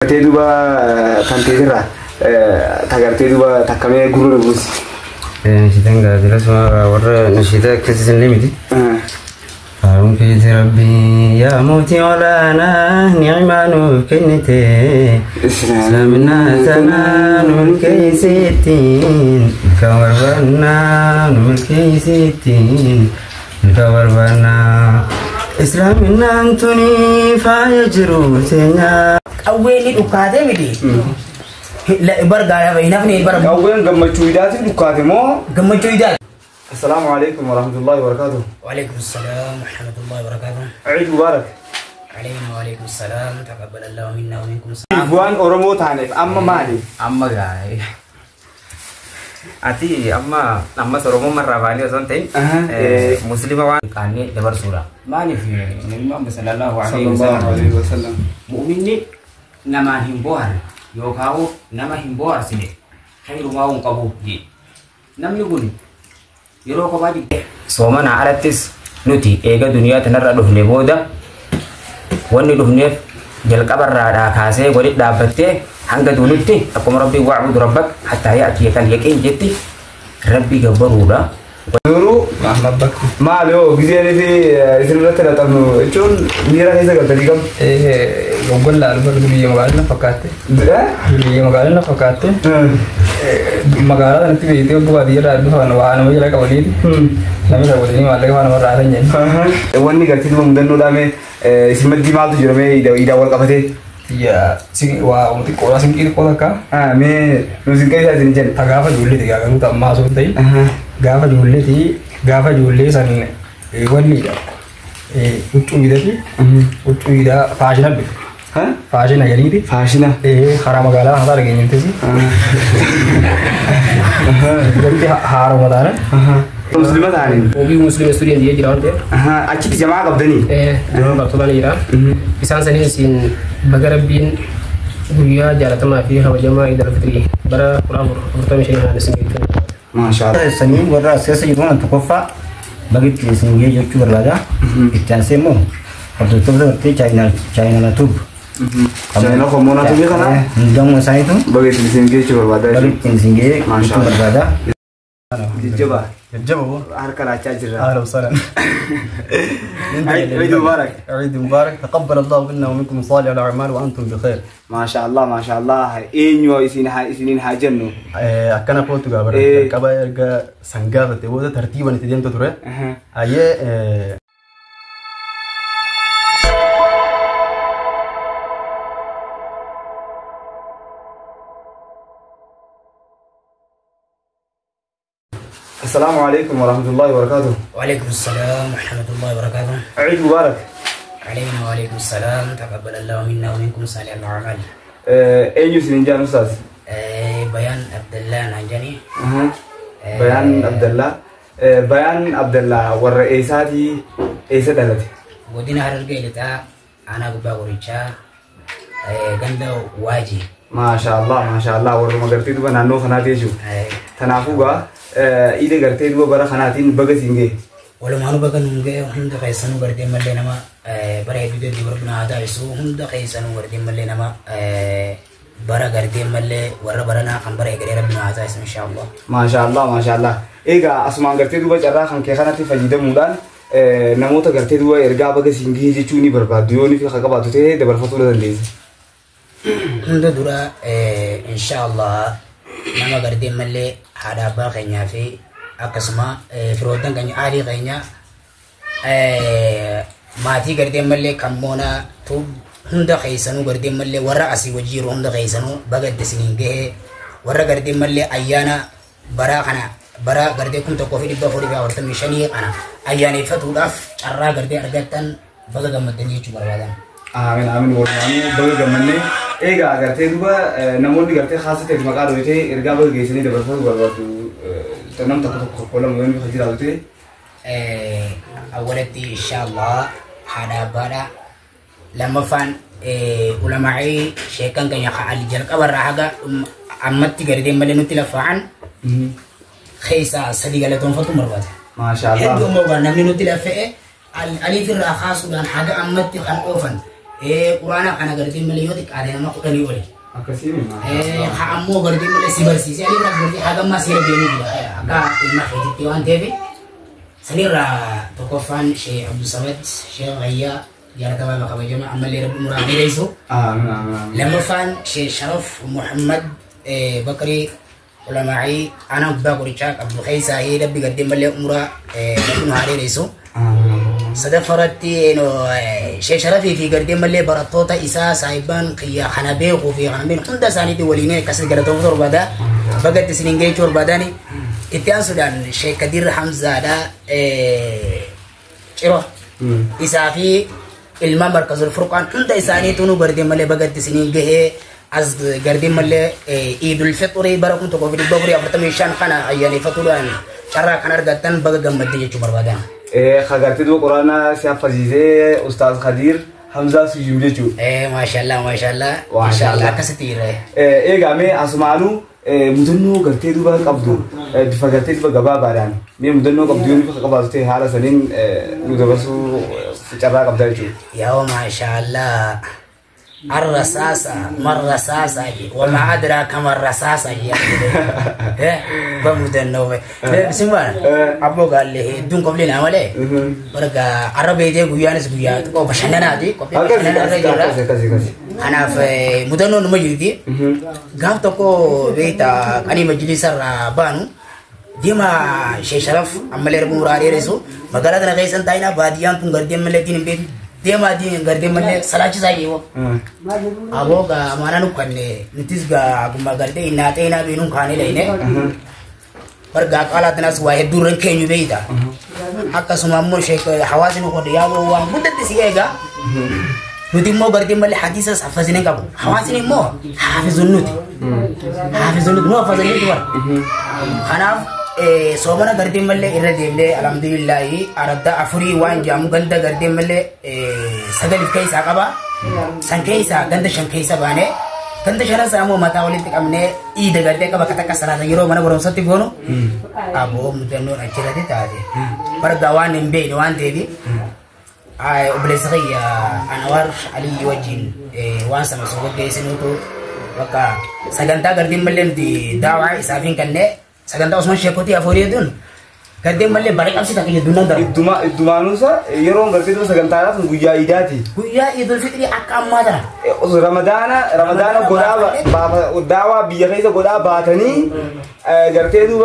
تدوبا تنتظرها تقدر تكمل جرور بوس. نشيدنا قبل سما ورا نشيدة كذا لمدي. فارون كيد ربي يا موتي ولا أنا نعمان كنتي. سلامنا زمان والكيسين كوربنا والكيسين كوربنا. إسلامنا أنتوني فايجرو سينا. أولي دكاتة بدي. لا برجع بينافني برجع. أول جمع شويدات دكاتة مو. جمع شويدات. السلام عليكم ورحمة الله وبركاته. وعليكم السلام ورحمة الله وبركاته. عيد مبارك. علينا وعليكم السلام تقبل الله منا ومنكم. إخوان أورمو تانيف أما مالي. أما جاي. أتي أما سرمو مرة بالي أصلاً مسلم وان كاني دبر سورة ما نفي النبي صلى الله عليه وسلم مؤمني نما همبوار يوكاو نما همبوار سني خير ما هو قبول جي نم يقولي يروك بعدي سومنا عرفتس نتي إيجا دنيا تنرى دهني بودا وني دهني جل كبر رادا كاسه ولد دابته hangga dulutti aku merabbi wa'bud rabbak hatta ya'tiyakal yaqin jetti rabbi gabbaruudha duru mahmabbak maalo gizeni fi isirratti latanu echun mira keessa galtani gam gogolla albar biyya magaalaa fakkaate biyya magaalaa fakkaate magaalaa natti beeyte obbo baadiyyaa dhufan waan nama jala qabaniiti namni waliin maallaqa waan nama raatan jenna wanni galtii dhuma mudannoo dhaame isimaddi maaltu jirame ida wal qabate ya sing wa untuk kola sing kiri kola ka me nusin kai sasin jen tagafa julle tiga kan ta ma so dai gafa julle san wani da utu idati utu ida fashina bi fashina yani di fashina hara magala hada lagi nyinte si jadi hara madana muslimat ani obi muslim student dia jiran deh acci jamaah qabdani jamaah qabdani jiran isan sani sin bagarabin gurya jalatama fiha wa jamaah idul fitri bara qur'an pertama sini ada singgitan masyaallah sani warra sesa yuman tukofa bagi singgi jocu berlaga itan semo waktu itu berarti China na tub China komuna tu kana ndang masa itu bagi singgi jocu berlaga bagi singgi jocu berlaga جبا جبا هركل عجاجر اهلا وسهلا عيد مبارك عيد مبارك تقبل الله منا ومنكم صالح الاعمال وانتم بخير ما شاء الله ما شاء الله اينو اسين حاجنو اكنا فوتو غبر كبا سانغا تبودا ترتيبا نتدين تدره اي السلام عليكم ورحمة الله وبركاته. وعليكم السلام ورحمة الله وبركاته. عيد مبارك. علينا وعليكم السلام تقبل الله منا ومنكم صالح الأعمال. أيش سنجان أستاذ؟ بيان عبد الله نجاني. بيان عبد الله. بيان عبد الله والرئيساتي إيش دلتي؟ ودينا هرجع لتا أنا قبا وريشا جندا واجي. ما شاء الله ما شاء الله ورما قرتي دوبا نانو خناتي شو. تنافوغا إذا قرتي دوبا برا خناتين بقى ولو ما نبغى نونجي هم ده كيسانو قرتي مللي نما برا يبدو دي بربنا هذا يسوع هم ده كيسانو قرتي مللي نما برا قرتي مللي ورا برنا خم برا يقري ربنا هذا اسم إن شاء الله. ما شاء الله ما شاء الله. إيجا أسمان قرتي دوبا جرا خن كخناتي فجيدة مودان نموت قرتي دوبا إرجع بقى سينجي جتوني برباد ديوني في خكباتو تيه ده برفتولة دنديز. هم ده دورا إن شاء الله nama garde malle hada ba kanya fi akasma firodan kanya ali kanya mati garde malle kamona to hunda khaysanu garde malle wara asi wajiru hunda khaysanu bagad sininge wara garde malle ayana bara garde kunta ko fi dibba fori ba warta mishani ana ayani fatu daf arra garde argatan baga gamadani chu barwadan آمين آمين ورماني بقى جمني إيه أگر تدوبا نمودي قرتي خاصة تجمع كارو يتي إرجع بقى جيسني دبر فوق برضو تنام تكتب كلام وين بخدي رالتي أولتي إن شاء الله هذا برا لما فان علماء شيكان كان يخالي جلك أبر حاجة أمتي قردين ملينو تلفعن خيسا صديقة لتون فتو مرات ما شاء الله هدو مبارنا منو تلفعه الأليف الرخاص ودان حاجة أمتي خان أوفن Quraana kana gartee malee yoo xiqqaate nama 10 oli. Akkasii ammoo gartee malee si barsiisee ani biraa gartee hagammaa seera deemee jira. Akka ilma keetitti waan ta'eef sanirraa tokkoffaan Sheekh Abdul Samad Sheekh Ayyaa jaaratamaa bakka bajamaa ammallee rabbi muraa dheeressu. Lammaffaan Sheekh Sharaf Muhammad Bakri ulamaa'ii ana abbaa qorichaa qabdu keessaa rabbi gartee malee muraa rabbi muraa dheeressu. Sadaffaratti Sheekh Sharafii fi gartee malee barattoota isaa saahibaan qiyyaa kana beekuu fi kana beekuu hunda isaaniitti waliin akkasii galatoomuu barbaada. Bagatti isiniin geechuu barbaadani. Itti aansuudhaan Sheekh Kadir Hamzaadha Ciro isaa fi ilma Markazul Furqaan hunda isaaniitu nu gartee malee bagatti isiniin gahee as gartee malee Eidul Fitri bara 1445 kana ayyaaneffatuudhaan carraa kan argattan baga gammaddee jechuu barbaadana. خجرت دو قرانا سياف فزيزة أستاذ خدير حمزة سجولجو. ما شاء الله ما شاء الله ما شاء الله كستير. كامي أسمعلو مدنو قرت دو بقى قبضو بفجرت دو بقى باران. مي مدنو قبضيون بقى قبضته حالا سنين ندرسو سجارة قبضايجو. يا ما شاء الله. الرصاصة مرصاصة وما أدراك ما الرصاصة بمدنو بسمع أبو قال لي دون قبلنا ولا برجع عربي دي غيانس غيات كو بشننا دي كو بشننا أنا في مدنو نمجدي قام تكو بيتا أنا مجلس الربانو ديما شيخ شرف عمل ربو راري رسو مقالة نغيسن تاينا باديان تنقردين ملتين بيت Dia di garden mana salah cisa iwo. Abo ga mana nuk kanne nitis ga gumba garden inate ina binung khane laine. Per ga kala tenas wahe duran kenyu beita. Akka sumammo Sheikh Hawasin ko dia wo wa mudat siega. Nuti mo garden male hadisa hafazine kabu. Hawasin mo hafizun nuti. Hafizun nuti mo hafazine itu war. Khanaf soomana gartee malee irra deemnee alhamdulillahi aradda afurii waan jaamu ganda gartee malee sagalif keessaa qaba san keessaa ganda shan keessa baane ganda shanan saamoo mataa walitti qabnee iida gartee qaba katakka salaata yeroo mana barumsatti goonu aboo mudannoon achirratti taate barga waan hin beekne waan ta'eef obboleessa kiyya Anwar Alii wajjin waan sama soogoo geessinuutu bakka sagantaa gartee malee nuti daawaa isaaf hin kannee Saganta Osman Shekoti afori dun. Kadem malle balik absi tak je dunan dar. Iduma nusa yeron garti tu saganta ras guya idati. Guya Idul Fitri akam madara. Ramadana goda dawa biya kaisa goda batani garti tu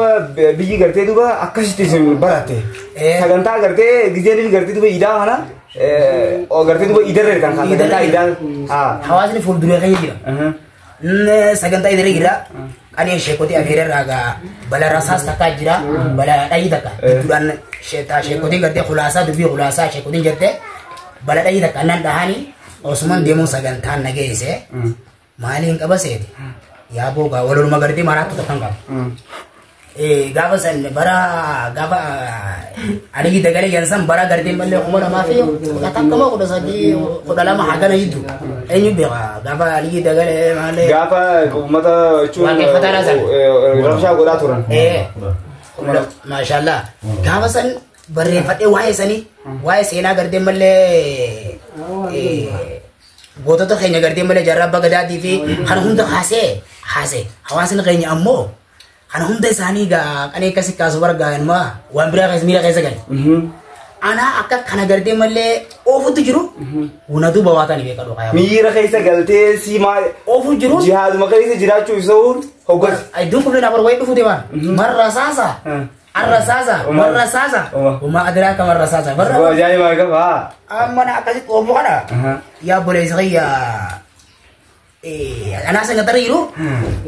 biji garti tu akashti se barate. Saganta garti gijeni garti tu ida hana o garti tu idar kan idar ha. Hawas ni full dunia kaya gira. Saganta idar gira. Ani Shekoti akhirnya raga bala rasas takka jira bala dai takka duran Shekoti garde khulasa dubi khulasa Shekoti jette bala dai takka nan dahani Osman demo sagantan nagese malin kabase ya boga walur magardi maratu takanga gaba san bara gaba aligi dagale yansan bara garde malle umara mafi katakka ma kuda saji kuda lama hagana yidu enyu bega gaba aligi dagale malle gaba umata chu rasha goda turan mashallah gaba san barre fade waye sani waye sena garde malle goto to khenya garde malle jarraba gadadi fi kan hunda khase hawasin khenya ammo Ana hunda sani ga kane kasi kasu warga ma wan bira kasi mira kasi gal ana akka kana garde malle ofu tujuru una du bawata ni be kado kaya mira kasi galte si ma ofu juru jihad ma kasi jira chu isaur hogas ay du ko na bar way du fu dewan marrasasa arrasasa marrasasa uma adraka marrasasa barra wa jai ma ga ba amana akasi ofu kana ya boleh saya ana sa ngatariru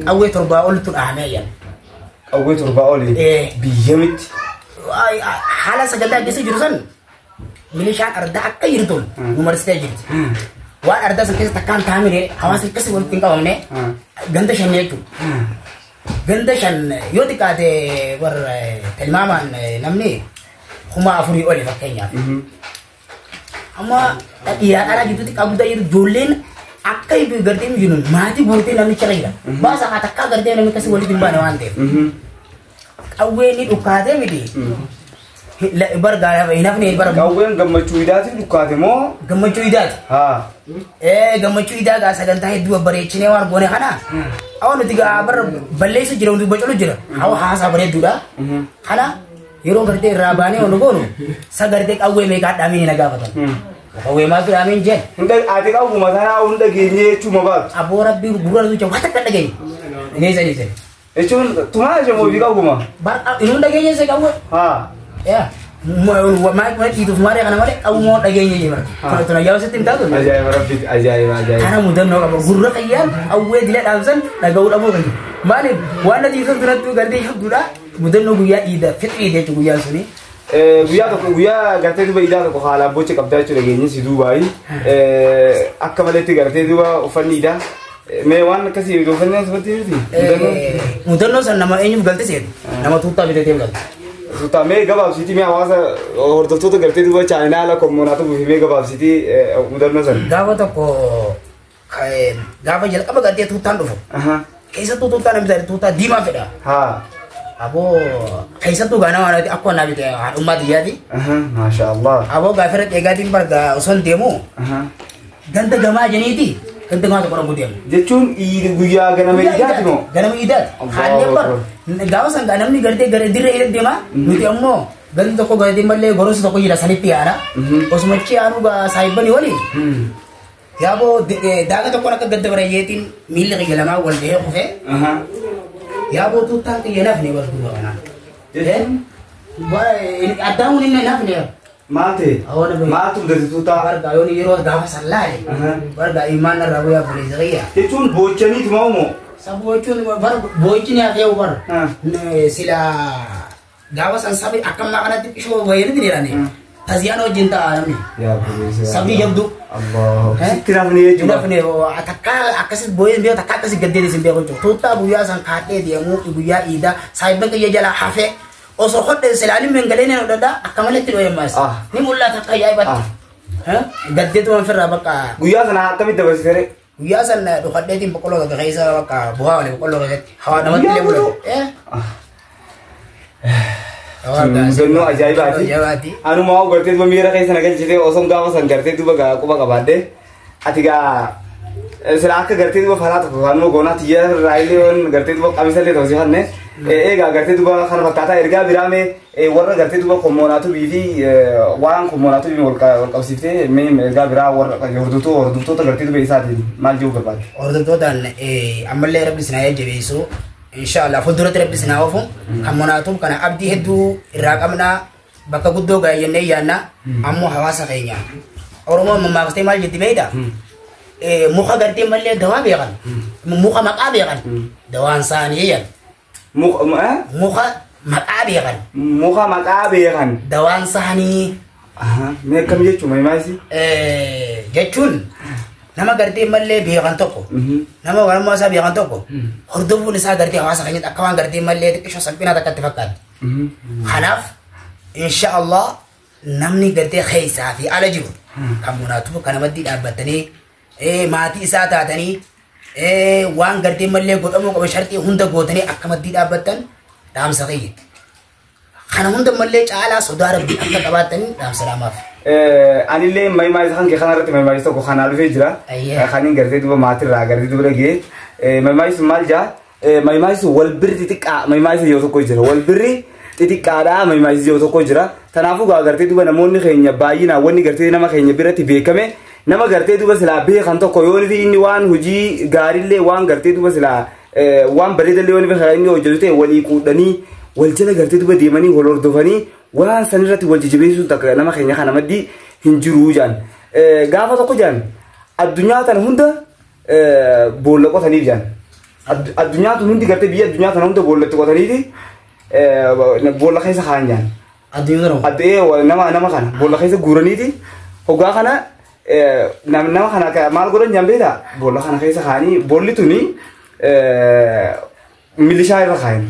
awe turba ultul ahmayan أول ترباولي بيجمت حالا سجلنا بس جرسن مليشان أردا كيرتون ومرستاجر وان أردا سكيس تكان تامينه حواس كسي ولتين كامنه غندشان يكتو غندشان يوتي كاته ور تلمامان نمني هما أفوري أولي فكينيا أما يا أنا جدودي كابودا يرجولين Akai bi garden junun mati bolte nami charaira basa kata ka garden nami kasi wali timba na wante awe ni ukade midi لا برجع ينافني برجع قوين قمتشو إيداتي لكاتمو قمتشو إيدات ها قمتشو إيدات أسأل تاهي دوا بريتشني وان بوني خنا أو نتيجة بر بليس جرون دو بجلو جرا أو حاسة بريت دودا خنا يروم برتي راباني ونقولو سأقدر أوي ميكات أمين نجابة أوي ما في أمين جن عندك أتيك أو مثلا أو عندك جيني شو مبارك أبو ربي بقول له جوا هتك كذا جاي نيزه إيشون تما إيش مو بيكا وما بار إنهم دقيقة سه كأول ها يا ما itu kemarin karena mereka aku mau dagingnya gimana kalau tuh nanya saya tidak tahu ajaib Rabbi ajaib karena mudah nol apa gurur kayak aku dilihat alasan nagaul abu kan mana warna itu tuh ganti gura mudah nol gua ida fitri dia tuh gua sini guyyaa gartee duba idaa tokko haalaan bocha qabdaa jechuudha geenye si duubaay akka maletti gartee duba uffanni idaa mee waan akkasii uffanni asirratti jirti mudannoo san nama eenyuuf galte seeti nama tuuttaa bitatee galte tuuttaa mee gabaabsiitii mee hawaasa hordoftoota gartee duba chaayinaala kommoonaa tubuufi mee gabaabsiitii mudannoo san gaafa tokko gaafa jalqaba gartee tuuttaan dhufu keessattuu tuuttaa namni tuuttaa diimaa fedha Abo kaisatu gana wana aku nabi teh umat dia di. Masya Allah. Abo gaferet egatin barga uson demo. Ganta gama jeni ti. Ganta gama tukar budiam. Jechun i guya gana meidat mo. Gana meidat. Hanya par. Gawa sang gana ni garte gare dire ilet dema. Nuti ammo. Ganta ko garte malle gorus to ko jira saniti ana. Osmachi anu ga saibani wali. Ya abo daga to ko nak ganta bare yetin mil ke galama wal de ko fe. Ya bo tu tak ke yanaf ni bas dua kana. Jadi, boy ada mungkin yanaf ni. Mate. Matu dari tu tak. Bar gayo ni iro gawa salai. Bar ga iman rabu ya boleh zeria. Ecun bocani tu mau mo. Sabu ecun bar bocani ada bar. Sila gawa san sabi akam nak ada tipu show bayar ni dia ni. Aziano cinta ni. Ya boleh. Sabi jam tu. Allah. Kiraf ni ecun. Kiraf ni. Atakal akasit boyen dia takal kasi gede di sini aku. Tuta buya sang kate dia mu buya ida. Saya bagi dia jalan hafe. Osor hotel selalu menggalene udah akamale tiru ya mas. Ni mulla takal ya ibat. Gede tu manfir abaka. Buya sana kami terus kere. Buya sana tu hotel tim pokolo ke kaisa abaka. Buah le pokolo ke. Hawa nama tile mulo. Mudannoo ajaa'ibaati. Anu mau gartee duba miira keessa nagalchitee osoo gaafa san gartee duba quba qabaadde ati gaa sila akka gartee duba faraa tokko kanuma goonaa tiyya raayillee waan gartee duba qamisallee ta'u si hanne eegaa gartee duba kana fakkaataa ergaa biraame warra gartee duba kommoonaatu biifi waan kommoonaatu biifi wal qabsiiftee mee ergaa biraa warra hordoftoota gartee duba isaatiin maal jechuu barbaadde. Hordoftootaan ammallee rabbi sinaa jajjabeessu. Inshallah fuldura terapis na ofum kamonatu kana abdi hedu raqamna baka guddo ga yenne yana ammo hawasa kaynya oromo mamma mal jiti beida mukha garti malle dawa be kan mukha maqabe kan dawan saniyan mukha maqabe kan mukha maqabe kan dawan sani me kam jechu mai maisi jechun nama garti malle be kan tokko nama wala mo sa be kan tokko hordofu ni sa garti hawasa kanyit akawan garti malle tikisho salpina takati fakkat khanaf inshallah namni garti khaisa fi alajibu kamunatu kana maddi dabatani mati isa tatani wan garti malle godamu ko sharti hunda gotani akamaddi dabatan dam saqiy khana hunda malle chala sudar bi akka qabatani dam salama anillee maymaayi kan ke kanarratti maymaayi tokko kanaa dhufee jira kanin gartee duba maatirraa gartee duba dhagee maymaayi sun maal jaa maymaayi sun wal birri xixiqqaa maymaayi yoo tokko jira wal birri xixiqqaadhaa maymaayi yoo tokko jira kanaafuu gaa gartee duba namoonni keenya baay'inaan wanni gartee nama keenya biratti beekame nama gartee duba silaa beekan tokko yoo inni waan hojii gaariillee waan gartee duba silaa waan bareedallee wanni beekan inni hojjetu ta'e walii quudhanii wal jala gartee duba deemanii wal hordofanii waan sanirratti wal jijjibeessuun takka nama keenya kana maddi hin jiru jaan gaafa tokko jaan addunyaa tana hunda boolla qotaniif jaan addunyaa tun hundi gartee biyya addunyaa tana hunda boollatti qotaniiti boolla keessa kaan jaan nama kana boolla keessa guuraniiti hoggaa kana nama kana maal godhan jaan beektaa boolla kana keessa kaanii boolli tuni milishaa irra kaayin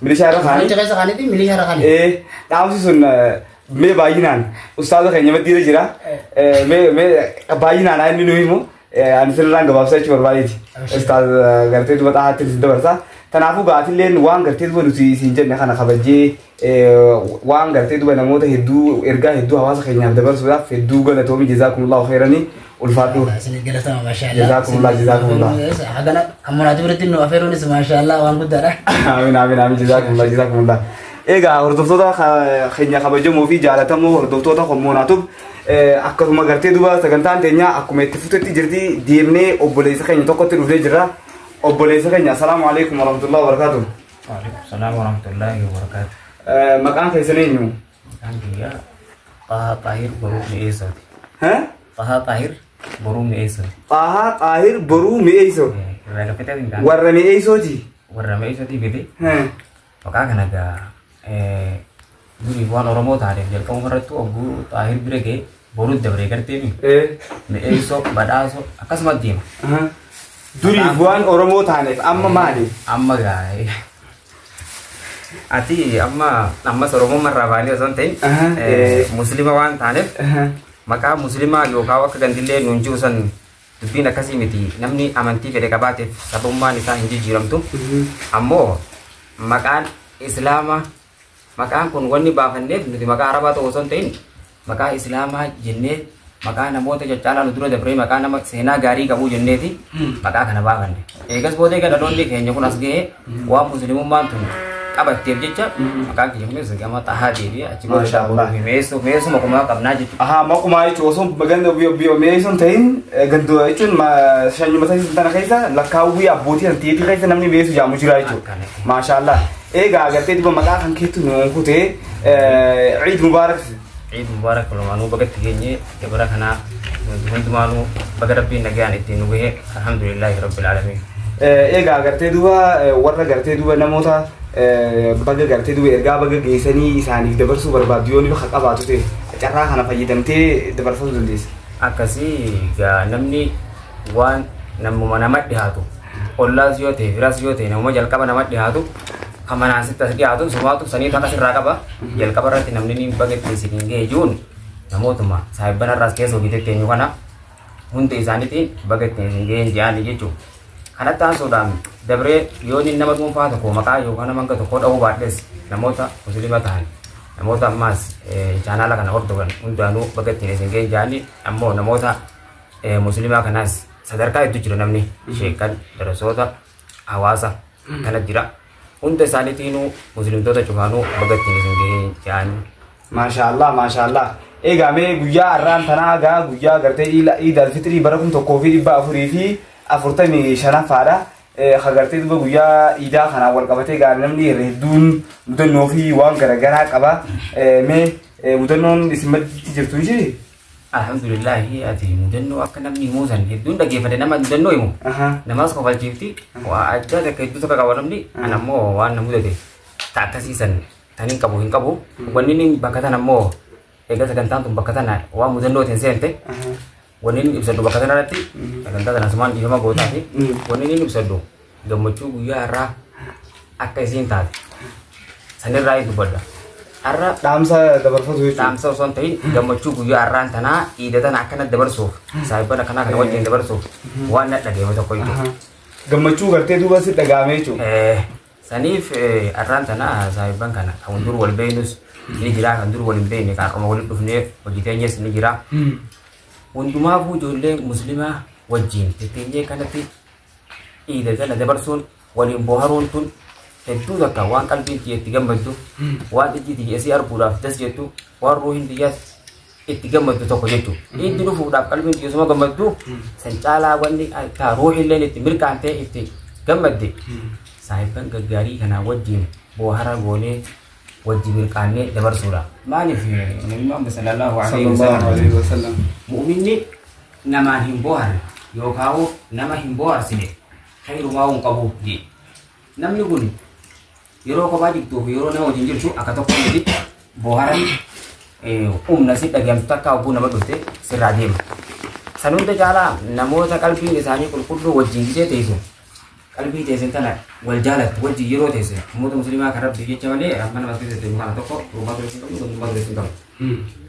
milishaa irra kaanii keessa kaaniiti milishaa irra kaanii dhaamsi sun mee baay'inaan ustaaza keenya maddiira jira mee baay'inaan inni nuyi immoo ani sirraan gabaabsaa jechuu barbaadeeti ustaaz gartee duba xahaatti isin dabarsa تنافو قاتلين وان قرتيد ونسي سنجن خنا خبجي وان قرتيد ونموت هدو إرجع هدو هواس خيني دبر سودا في هدو قال تومي جزاكم الله خيراني والفاتور ما شاء الله جزاكم الله حقنا كمنا تبرد إنه أفيرون ما شاء الله وان قدره آمين جزاكم الله إيجا هردوتودا خيني خبجي مو في جالتامو هردوتودا خموناتوب akkasuma gartee duba sagantaan teenya akkuma itti futetti jirti deemnee obboleessa keenya tokkotti dhufnee jirra obboleessa keenya assalaamu alaykum warahmatullahi wabarakatuh Assalamu warahmatullahi wabarakatuh maqaan keessan eenyu Andiya Taha Tahir Boruu Mi'eessooti Taha Tahir Boruu Mi'eessooti Taha Tahir Boruu Mi'eessoo warra Mi'eessooti warra Mi'eessooti bite maqaa kana gaa duri waan Oromoo taateef jalqabuma irratti ogguu Tahir bira ga'e boruu dabree gartee Mi'eessoo badhaasoo akkasumas deema duri waan Oromoo taaneef amma maali amma gaa ati amma Oromoo marraa baanii osoo hin ta'in muslima waan taaneef maqaa muslimaa yookaan akka gandillee nuun jirusan dubbiin akkasii miti namni amantii fedhe qabaateef sabummaan isaa hin jijjiiramtu ammoo maqaan islaamaa maqaan kun wanni baafanneef nuti maqaa arabaa ta'uu osoo hin ta'in maqaa islaamaa jennee maqaa namoota caccaalaa nu dura dabree maqaa nama seenaa gaarii qabuu jenneeti maqaa kana baafanne eegas boodee gad dhaloonni keenya kun as ga'ee waan muslimummaan tun qabatteef jecha maqaan keenya kunis gama Tahaa deebi'ee achi booda Mi'eessoo maqumaa qabnaa jechuudha. Maqumaa jechuun osoo ganda Mi'eessoo hin ta'in gandoo jechuun shanyii mataa tana keessa lakkaawwii abbootii antiitii keessa namni Mi'eessoo jaamu jira jechuudha. Maashaallah. Egaa agartee duba maqaa kan keetu nuun kutee Ciid Mubaarak. Ciid Mubaarak walumaanuu bagatti keenye dabara kanaa hundumaanuu baga rabbiin nagaan ittiin nu gahee alhamdulillahi rabbil aalamiin. Egaa agartee duba warra agartee duba namoota baga agartee duba ergaa baga geessanii isaaniif dabarsuu barbaadu yoo ni bakka qabaatu ta'e carraa kana fayyadamtee dabarsuu dandeessa. Akkasii gaa namni waan namuma nama dhiyaatu ollaas yoo ta'e firaas yoo ta'e namuma jalqaba nama dhiyaatu kamanaan sitti as dhiyaatu sumaatu sanii takka sirraa qaba jalqaba irratti namni ni bagatti isin ga'e juun namootuma saahibban irraas keessa hojjetetti eenyu kana hundi isaaniitiin bagatti isin ga'een je'anii jechuudha. Kanatti aansuudhaan dabree yoo inni nama dhuunfaa tokko maqaa yookaan nama tokko dha'uu baadhes namoota muslima ta'an namoota ammaas chaanaala kana hordofan hundaanuu bagatti isin ga'een je'anii ammoo namoota muslimaa kanaas sadarkaa hedduu jira namni sheekan darasoota hawaasa kana jira. Hunda isaaniitiinuu muslimtoota cufaanuu bagatti isin ga'een je'anii. Maashaallah. Egaa mee guyyaa har'aan tanaa gaa guyyaa gartee Iid al-Fitrii bara 1445 agartee duba guyyaa Iidaa kanaan wal qabatee gaa namni hedduun mudannoo fi waan garaagaraa qaba. Mee mudannoon isin maddiitti jirtu ishee? Alhamdulillahi ati mudannoo akka namni himuusan hedduun dhaggeeffate nama mudannoo himu namaas kofalchiifti waa adda takka hedduu tokko qaba namni an ammoo waan na mudate ta akkasiisan tan hin qabu wanni inni bakka tan ammoo egaa sagantaan tun bakka tana waan mudannootiin seente wanni inni ibsadhu bakka tana irratti sagantaa tana sumaan dhiifama gootaa fi wanni inni ibsadhu gammachuu guyyaa har'aa akka isiin taate sanirraa dubbadha. Har'a dhaamsa dabarfatu jechuudha. Dhaamsa osoo hin ta'in gammachuu guyyaa har'aan tanaa Iida tana akkana dabarsuuf saahibban akkanaa kana wajjin dabarsuuf waan na dhageeme tokko jechuudha. Gammachuu gartee duuba si dhagaame jechuudha. Saniif har'aan tanaa saahibban kana kan dur wal beeknus ni jira kan dur wal hin beekne kan akkuma walitti dhufnee hojii teenyes ni jira. Hundumaafuu ijoollee muslimaa wajjin teenyee kanatti Iida tana dabarsuun waliin booharuun tun hedduu takka waan qalbiin itti gammaddu waan ijji isii arguudhaaf das jettu waan ruuhin biyyaas itti gammaddu tokko jechuudha. Itti dhufuudhaaf qalbiin iyyuu gammaddu san caalaa wanni taa ruuhillee itti mirkaantee itti gammadde saahibban gaggaarii kanaa wajjin boohara goonee wajjin mirkaannee dabarsuudha. Maaliif Nabi Muhammad sallallahu alaihi wasallam mu'minni namaan hin booharre yookaan nama hin booharsine khayrumaa hin qabu jedhe. Namni kun yeroo kophaa jirtuu fi yeroo nama wajjin jirtu akka tokko miti booharan humna si dhagahamtu takka hogguu nama dhufte sirraa deema. San hunda caalaa namoota qalbiin isaanii qulqulluu wajjin gisee teessu qalbii teessan tana wal jaalattu wajjin yeroo teesse namoota muslimaa kan rabbi jecha malee amma nama keessatti deemu kana tokko dhuunfaa tureessin qabu dhuunfaa tureessin qabu.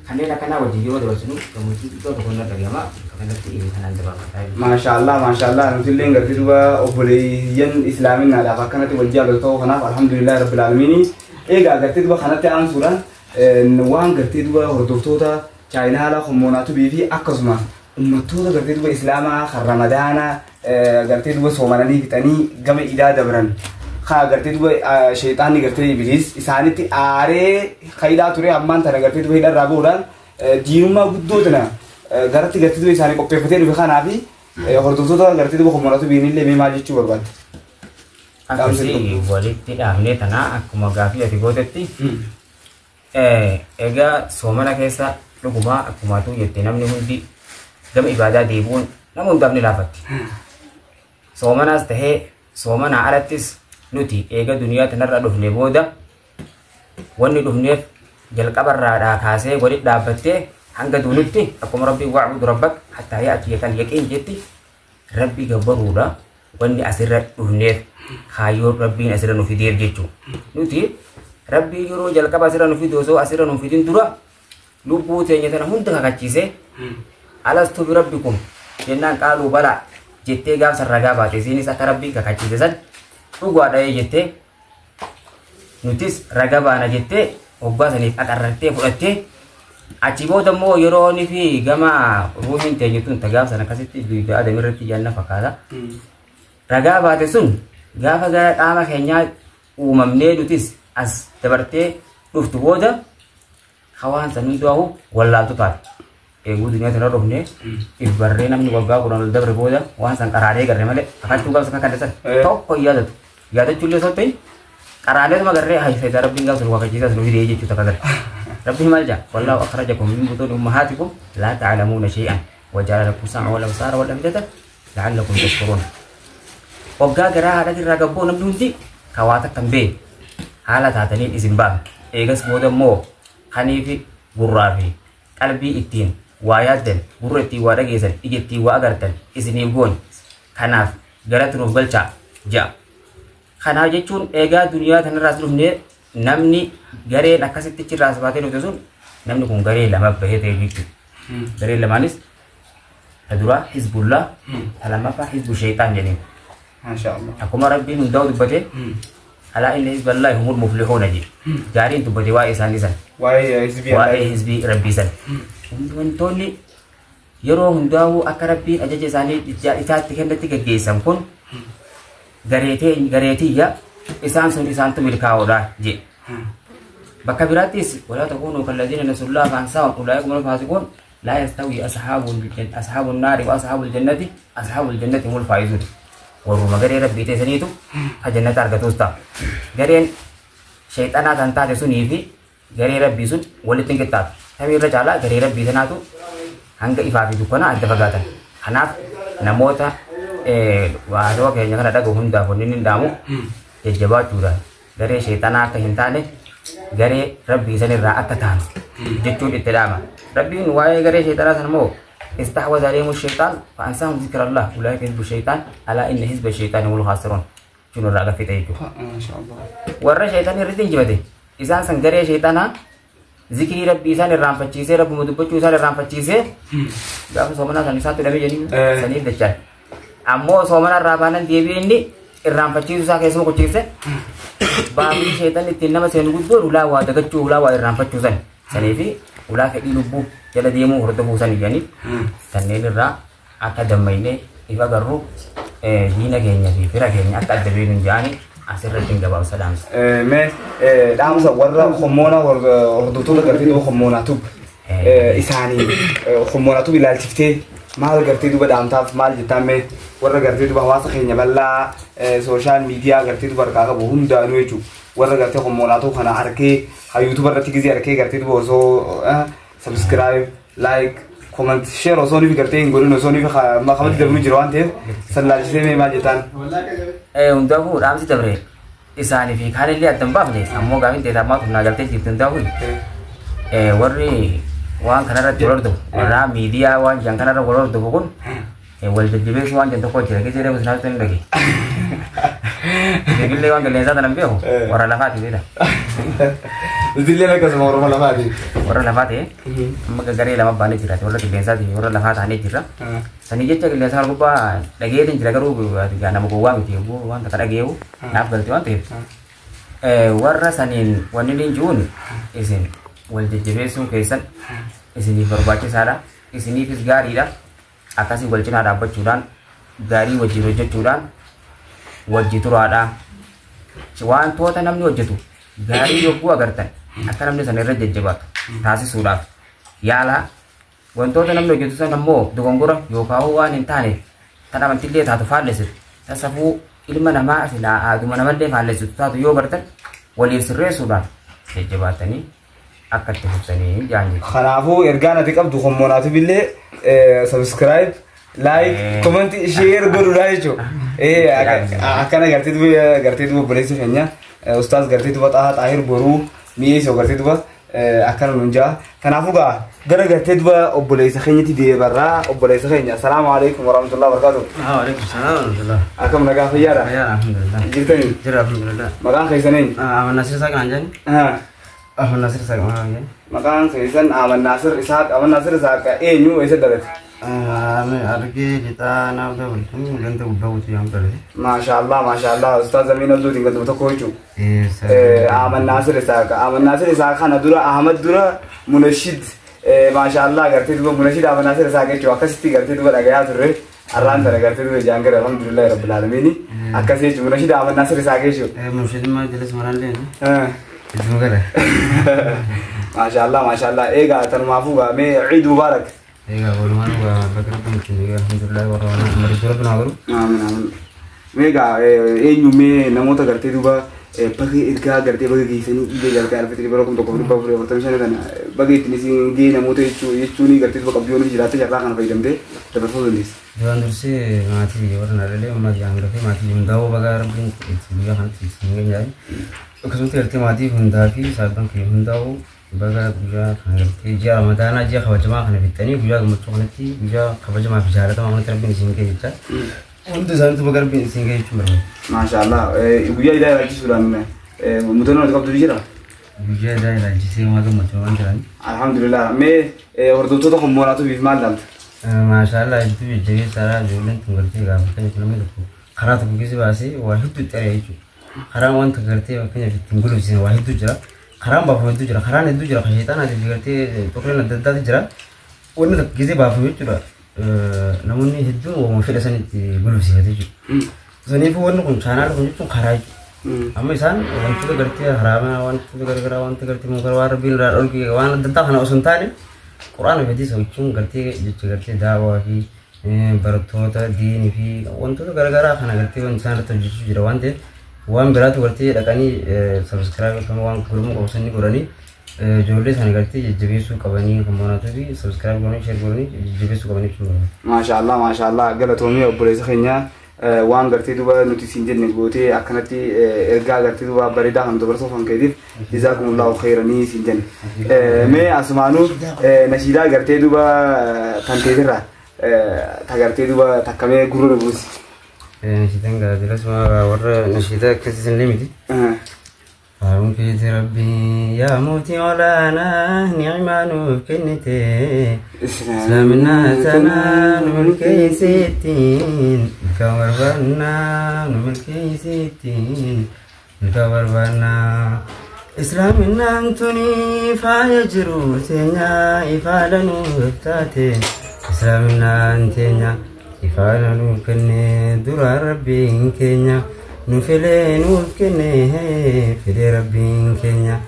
خلينا كنا وجيرو دبسنو كموجود تو كنا دغيما كنا تي كنا دبا ما شاء الله نتلين غرتي دبا اوبليين اسلامين على فكنت وجيا تو خنا الحمد لله رب العالمين ايغا غرتي دبا خنا تي ان سوران وان غرتي دبا هردوتوتا چاينا لا خموناتو بيفي اكزما امتودا غرتي دبا اسلاما رمضان غرتي دبا سومانني بتاني غم ايدا دبرن خا غرتي دبا شيطاني غرتي ابليس اسانتي اره خيدا توري امان تر غرتي دبا هيدا رابودان دينما غدودنا غرتي غرتي دبا اساني قبفتين بخانا بي هردوتوتا غرتي دبا خموناتو بيني لي ما جيچو برباد akasi walitti dhaabnee tanaa akkuma gaafii ati gootetti egaa soomana keessa dhugumaa akkumaatu jette namni hundi gama ibaadaa deebi'uun nama hundaaf ni laafatti. Soomanaas tahee soomanaa alattis nuti eega duniyaa tanarra dhufne booda wanni dhufneef jalqabarraadhaa kaasee walitti dhaabbattee hanga duunutti akkuma rabbii wa'budu rabbak hattaa ya'tiyakal yaqiin jetti rabbii gabbaruudha wanni asirra dhufneef kaayyoo rabbiin asirra nu fideef jechuudha. Nuti rabbii yeroo jalqaba asirra nu fide osoo asirra nu fidin dura lubbuu teenya tana hunda kakachiise alastu bi rabbikum jennaan qaaluu balaa jettee gaafsa ragaa baate isiinis akka rabbii kakachiise san dhugaadha jettee nutis ragaa baana jettee hoggaa saniif aqarrattee fudhattee achi booda immoo yeroo ni fi gama ruuhiin teenya tun gaafsa sana akkasitti duyda adamirratti janna fakkaata. Ragaa baate sun gaafa gara qaama keenyaa uumamnee nutis as dabartee dhuftu booda hawaan san hundaa'u wallaaltu taate. Eeguu duniyaa tana dhufnee ibbarree namni waggaa kudhan ol dabre booda waan san qaraaree garre malee akkachuu gaafsa kan kadhatan tokko yaadatu. Yaadachuullee soo ta'e qaraareetuma garree haifeetaa rabbiin gaafsa nu wakachiisaa nu hidhee jechuudha akka garre. Rabbiin maal jaa wallaahu akhrajakum min butuuni ummahaatikum laa ta'lamuuna shay'an waja'ala lakum sam'a wal absaara wal afidata la'allakum tashkuruun. Waggaa garaa haadha irraa gabboo namni hundi kawaata kan bee haala taataniin isin baafne eegas booda immoo kanii fi gurraa fi qalbii ittiin waa yaaddan gurra ittiin waa dhageessan ija ittiin waa agartan isiniif goon kanaaf garatti nuuf galchaa ja'a. Kanaaf jechuun eegaa duniyaa tanarraas dhufnee namni gareen akkasitti chirraas baatee dhufte sun namni kun garee lama bahee ta'e jechuudha. Gareen lamaanis ta duraa hizbullaa ta lammaffaa hizbu sheexaan jedheen. ما شاء الله. أكما ربي نداود بده على إن حزب الله هم المفلحون جي. جارين تبدي واي إنسان إنسان. واي حزبي ربي سن. وانتوني يروح نداو أكربي أجج ساني إتات تكمل تيجي كون. غريتي يا إنسان سن إنسان تملكه ولا جي. بكبراتيس ولا تكونوا كالذين نسوا الله فأنساهم أولئك هم الفاسقون. لا يستوي أصحاب النار وأصحاب الجنة هم الفائزون. ورما غير ربي تسنيتو أجنة أرجتوستا غيرين شيطانا تنتا تسوني في غير ربي سون ولتين كتاب هم يرجع غير ربي تناتو هنگ إفافي دكانا أدفعاتا هناك نموتا وهذا كأنه كنا دا غهم دا فنين دامو الجواب جورا غير شيطانا كهنتانه غير ربي سنير أكتان جتول التلامة ربي نواي غير شيطانا سنمو استحوذ عليهم الشيطان فأنساهم ذكر الله أولئك حزب الشيطان ألا إن حزب الشيطان هم الخاسرون شنو الرأي في تيجو ما شاء الله ورا شيطان يردين جبته إذا سنجري شيطانا ذكري ربي إنسان الرام فتشيسه رب مدبوج إنسان الرام فتشيسه جاب سومنا سنسات دمي جنين سنيد دجال أمو سومنا الرابانا ديبي إني الرام فتشيسه ساكسمو كتشيسه بابي شيطان التنما سنقول ولا وادقتشو ولا والرام فتشوسن سنيفي ولا كدي لبو جل ديمو هرتبو سني يعني سنين الرا أكاد مينه إذا قرروا دينا كينيا في فرا كينيا أكاد دبيرن جاني أسير رتين جبال سلام من دام سوورا خمونا وردوتو لقرتي دو خمونا توب إساني خمونا توب إلى التفتي مال قرتي دو بدام تاف مال جتامه ورا قرتي دو بهواس كينيا بلا سوشيال ميديا قرتي دو بركاغا بهم دانويجو ورا قرتي خمونا تو خنا أركي يوتيوبر رتي كذي أركي قرتي دو بوزو سبسكرايب لايك كومنت شير وصوني في كرتين يقولون وصوني في ما خمسة دبلو جروان تير سنلا جسمي ما جتان وندافو رامسي تبري إساني في خالي اللي أتم بافني أمو قامين تيتا ما كنا جلتين جبتن دافو وري وان كنا رجولر دو ورا ميديا وان جان كنا رجولر دو بكون والجبيس وان جنتو كوتشي لكي جري بسنال تين لكي بيقول لي وان كلينزا تنبيه ورا لفاتي بيدا Zillee akka sama warra lafaati. Warra lafaati amma garee lama baanee jira warra qilleensaati warra lafaa taanee jira. Sanii jecha qilleensa gubbaa dhageetiin jira garuu nama gowwaa miti waan takka dhageewu naaf galti waan ta'eef. Warra saniin wanni inni jiruun isin wal jajjabeessuun keessan isiniif barbaachisaadha. Isiniifis gaariidha. Akkasii wal cinaa dhaabbachuudhaan gaarii wajjin hojjechuudhaan wajji turaadha. Wantoota namni hojjetu gaarii yogguu agartan akka namni sana irra jajjabaatu taasisuudhaaf yaala. Wantoota namni hojjetu san ammoo dogongora yookaan waan hin taane tan amantillee taatu faallessitu tasafuu ilma namaa silaa aaduma namallee faallessitu taatu yoo bartan waliif sirreessuudhaan jajjabaatanii akka itti fuftanii jaanjitu. Kanaafuu ergaan ati qabdu hommonaatu billee subscribe like comment share godhuudha jechuudha. Akkana gartee duba obboleessi keenya ustaas gartee duba xaahir boruu mi'eessa gartee duba akkana nuun jaa. Kanaafuu gaa gara gartee duba obboleessa keenyatti deebarraa obboleessa keenya assalaamu alaikum warahmatullahi wabarakatuh. Waalaikum salaam warahmatullahi. Akkam nagaa fayyaadha? Alhamdulillah. Jirtanii? Jira alhamdulillah. Maqaan keessanii? Ahmad Nasir Isaaq kan jenni. Ahmad Nasir Isaaq kan jenni. Maqaan keessan Ahmad Nasir Isaaq. Ahmad Nasir Isaaq eenyu eessa dhalate? Argee lixaa naaf dabalatu ganda gubbaa wuti yaam dhalate. Maashaallah ustaaz Amin Abduutiin ganduma tokko jechuudha. Ahmad Nasir Isaaq. Ahmad Nasir Isaaq kana dura Ahmad dura Munashid maashaallah gartee duba Munashid Ahmad Nasir Isaaq jechuudha. Akkasitti gartee duba dhagayaa turre arraan tana gartee duba jaangara alhamdulillahi rabbil alamin akkasii jechuudha. Munashid Ahmad Nasir Isaaq jechuudha. Munashid ma jalis marallee. Iddoo gara. Maashaallah eegaa tanumaafuu gaa mee Eid Mubarak. Egaa walumaan bakka rabbiin alhamdulillah warra waan mariitu rabbiin haa godhu. Amiin. Meegaa eenyu mee namoota gartee duba bakka ergaa gartee bakka geessanii dhiibee gartee alfitri bara kun tokko dhibba afurii afurtamii shan kana bakka ittiin isin gahee namoota jechuun gartee duba qabdii yoo jiraatte carraa kana fayyadamtee dabarsuu dandeessa. Duraan dursee maatii warra nalalee maatii hangafee maatii hundaa'uu bakka rabbiin itti biyya kanatti isin geenyaani. Akkasumas gartee maatii hundaa fi saabban kee hundaa'uu baga guyyaa kana gartee ji'a ramadaanaa ji'a kabajamaa kana fixanii guyyaa gammachuu kanatti guyyaa kabajamaa fi jaalatamaa kanatti rabbiin isin ga'e jecha hundi isaaniitu baga rabbiin isin ga'e jechuun barbaada. Maashaallah guyyaa idaa ilaalchisuudhaan muuxannoo ati qabdu jira? Guyyaa idaa ilaalchisee waa gammachuu waan jiran. Alhamdulillah mee hordoftoota homoonaatuuf maal laalta? Maashaallah hedduu jajjabeessaadhaa ijoolleen tun gartee gaafatanii namni tokko karaa tokko keessa baasee waa hedduu itti ari'a jechuudha. Karaan wanta gartee fakkeenyaaf ittiin gulufsiisan waa hedduu jira. Karaan baafamu hedduu jira. Karaan hedduu jira. Sheexaan ati gartee tokkoleen adda addaatu jira. Wanni tokko gisee baafamu jechuudha. Namoonni hedduun waamuu fedha sanitti gulufsiifate jechuudha. Saniifuu wanni kun chaanaal kun jechuun karaa jechuudha. Amma isaan wantoota gartee haraamaa wantoota garagaraa wanta gartee muka waan rabbiin irraa dhorkee waan adda addaa kana osoo hin taane quraana fedhiisa jechuun gartee jecha gartee daawaa fi barattoota diinii fi wantoota garagaraa kana gartee wanti isaan irratti hojjechuu jira waan ta'eef waan biraatu gartee dhaqanii subscribe kan waan gurmuu qabsanii godhanii ijoollee isaanii gartee jajjabeessuu qabanii homoonaatu fi subscribe godhanii share godhanii jajjabeessuu qabanii jechuudha. Maashaallah galatoomii obboleessa keenya waan gartee duba nuti siin jenne gootee akkanatti ergaa gartee duba bareedaa kan dabarsuu kan keetiif jazaakumullahu khayranii siin jenne. Mee asumaanuu nashiidaa gartee duba kan teetirraa ta gartee duba takkamee gurra buusi. Nashiidan gaazexeessa warra nashiidaa akkasiisan limiti. فمكيت ربي يا موتي ولانا نعمان كنتي سلمنا تنان ملكي ستين كوربنا ملكي ستين كوربنا إسلامنا أنتني فايجرو سينا إفالنو بتاتي إسلامنا أنتني إفالنو كني درا ربي كنيا نفلين وكنه في ربين كنيا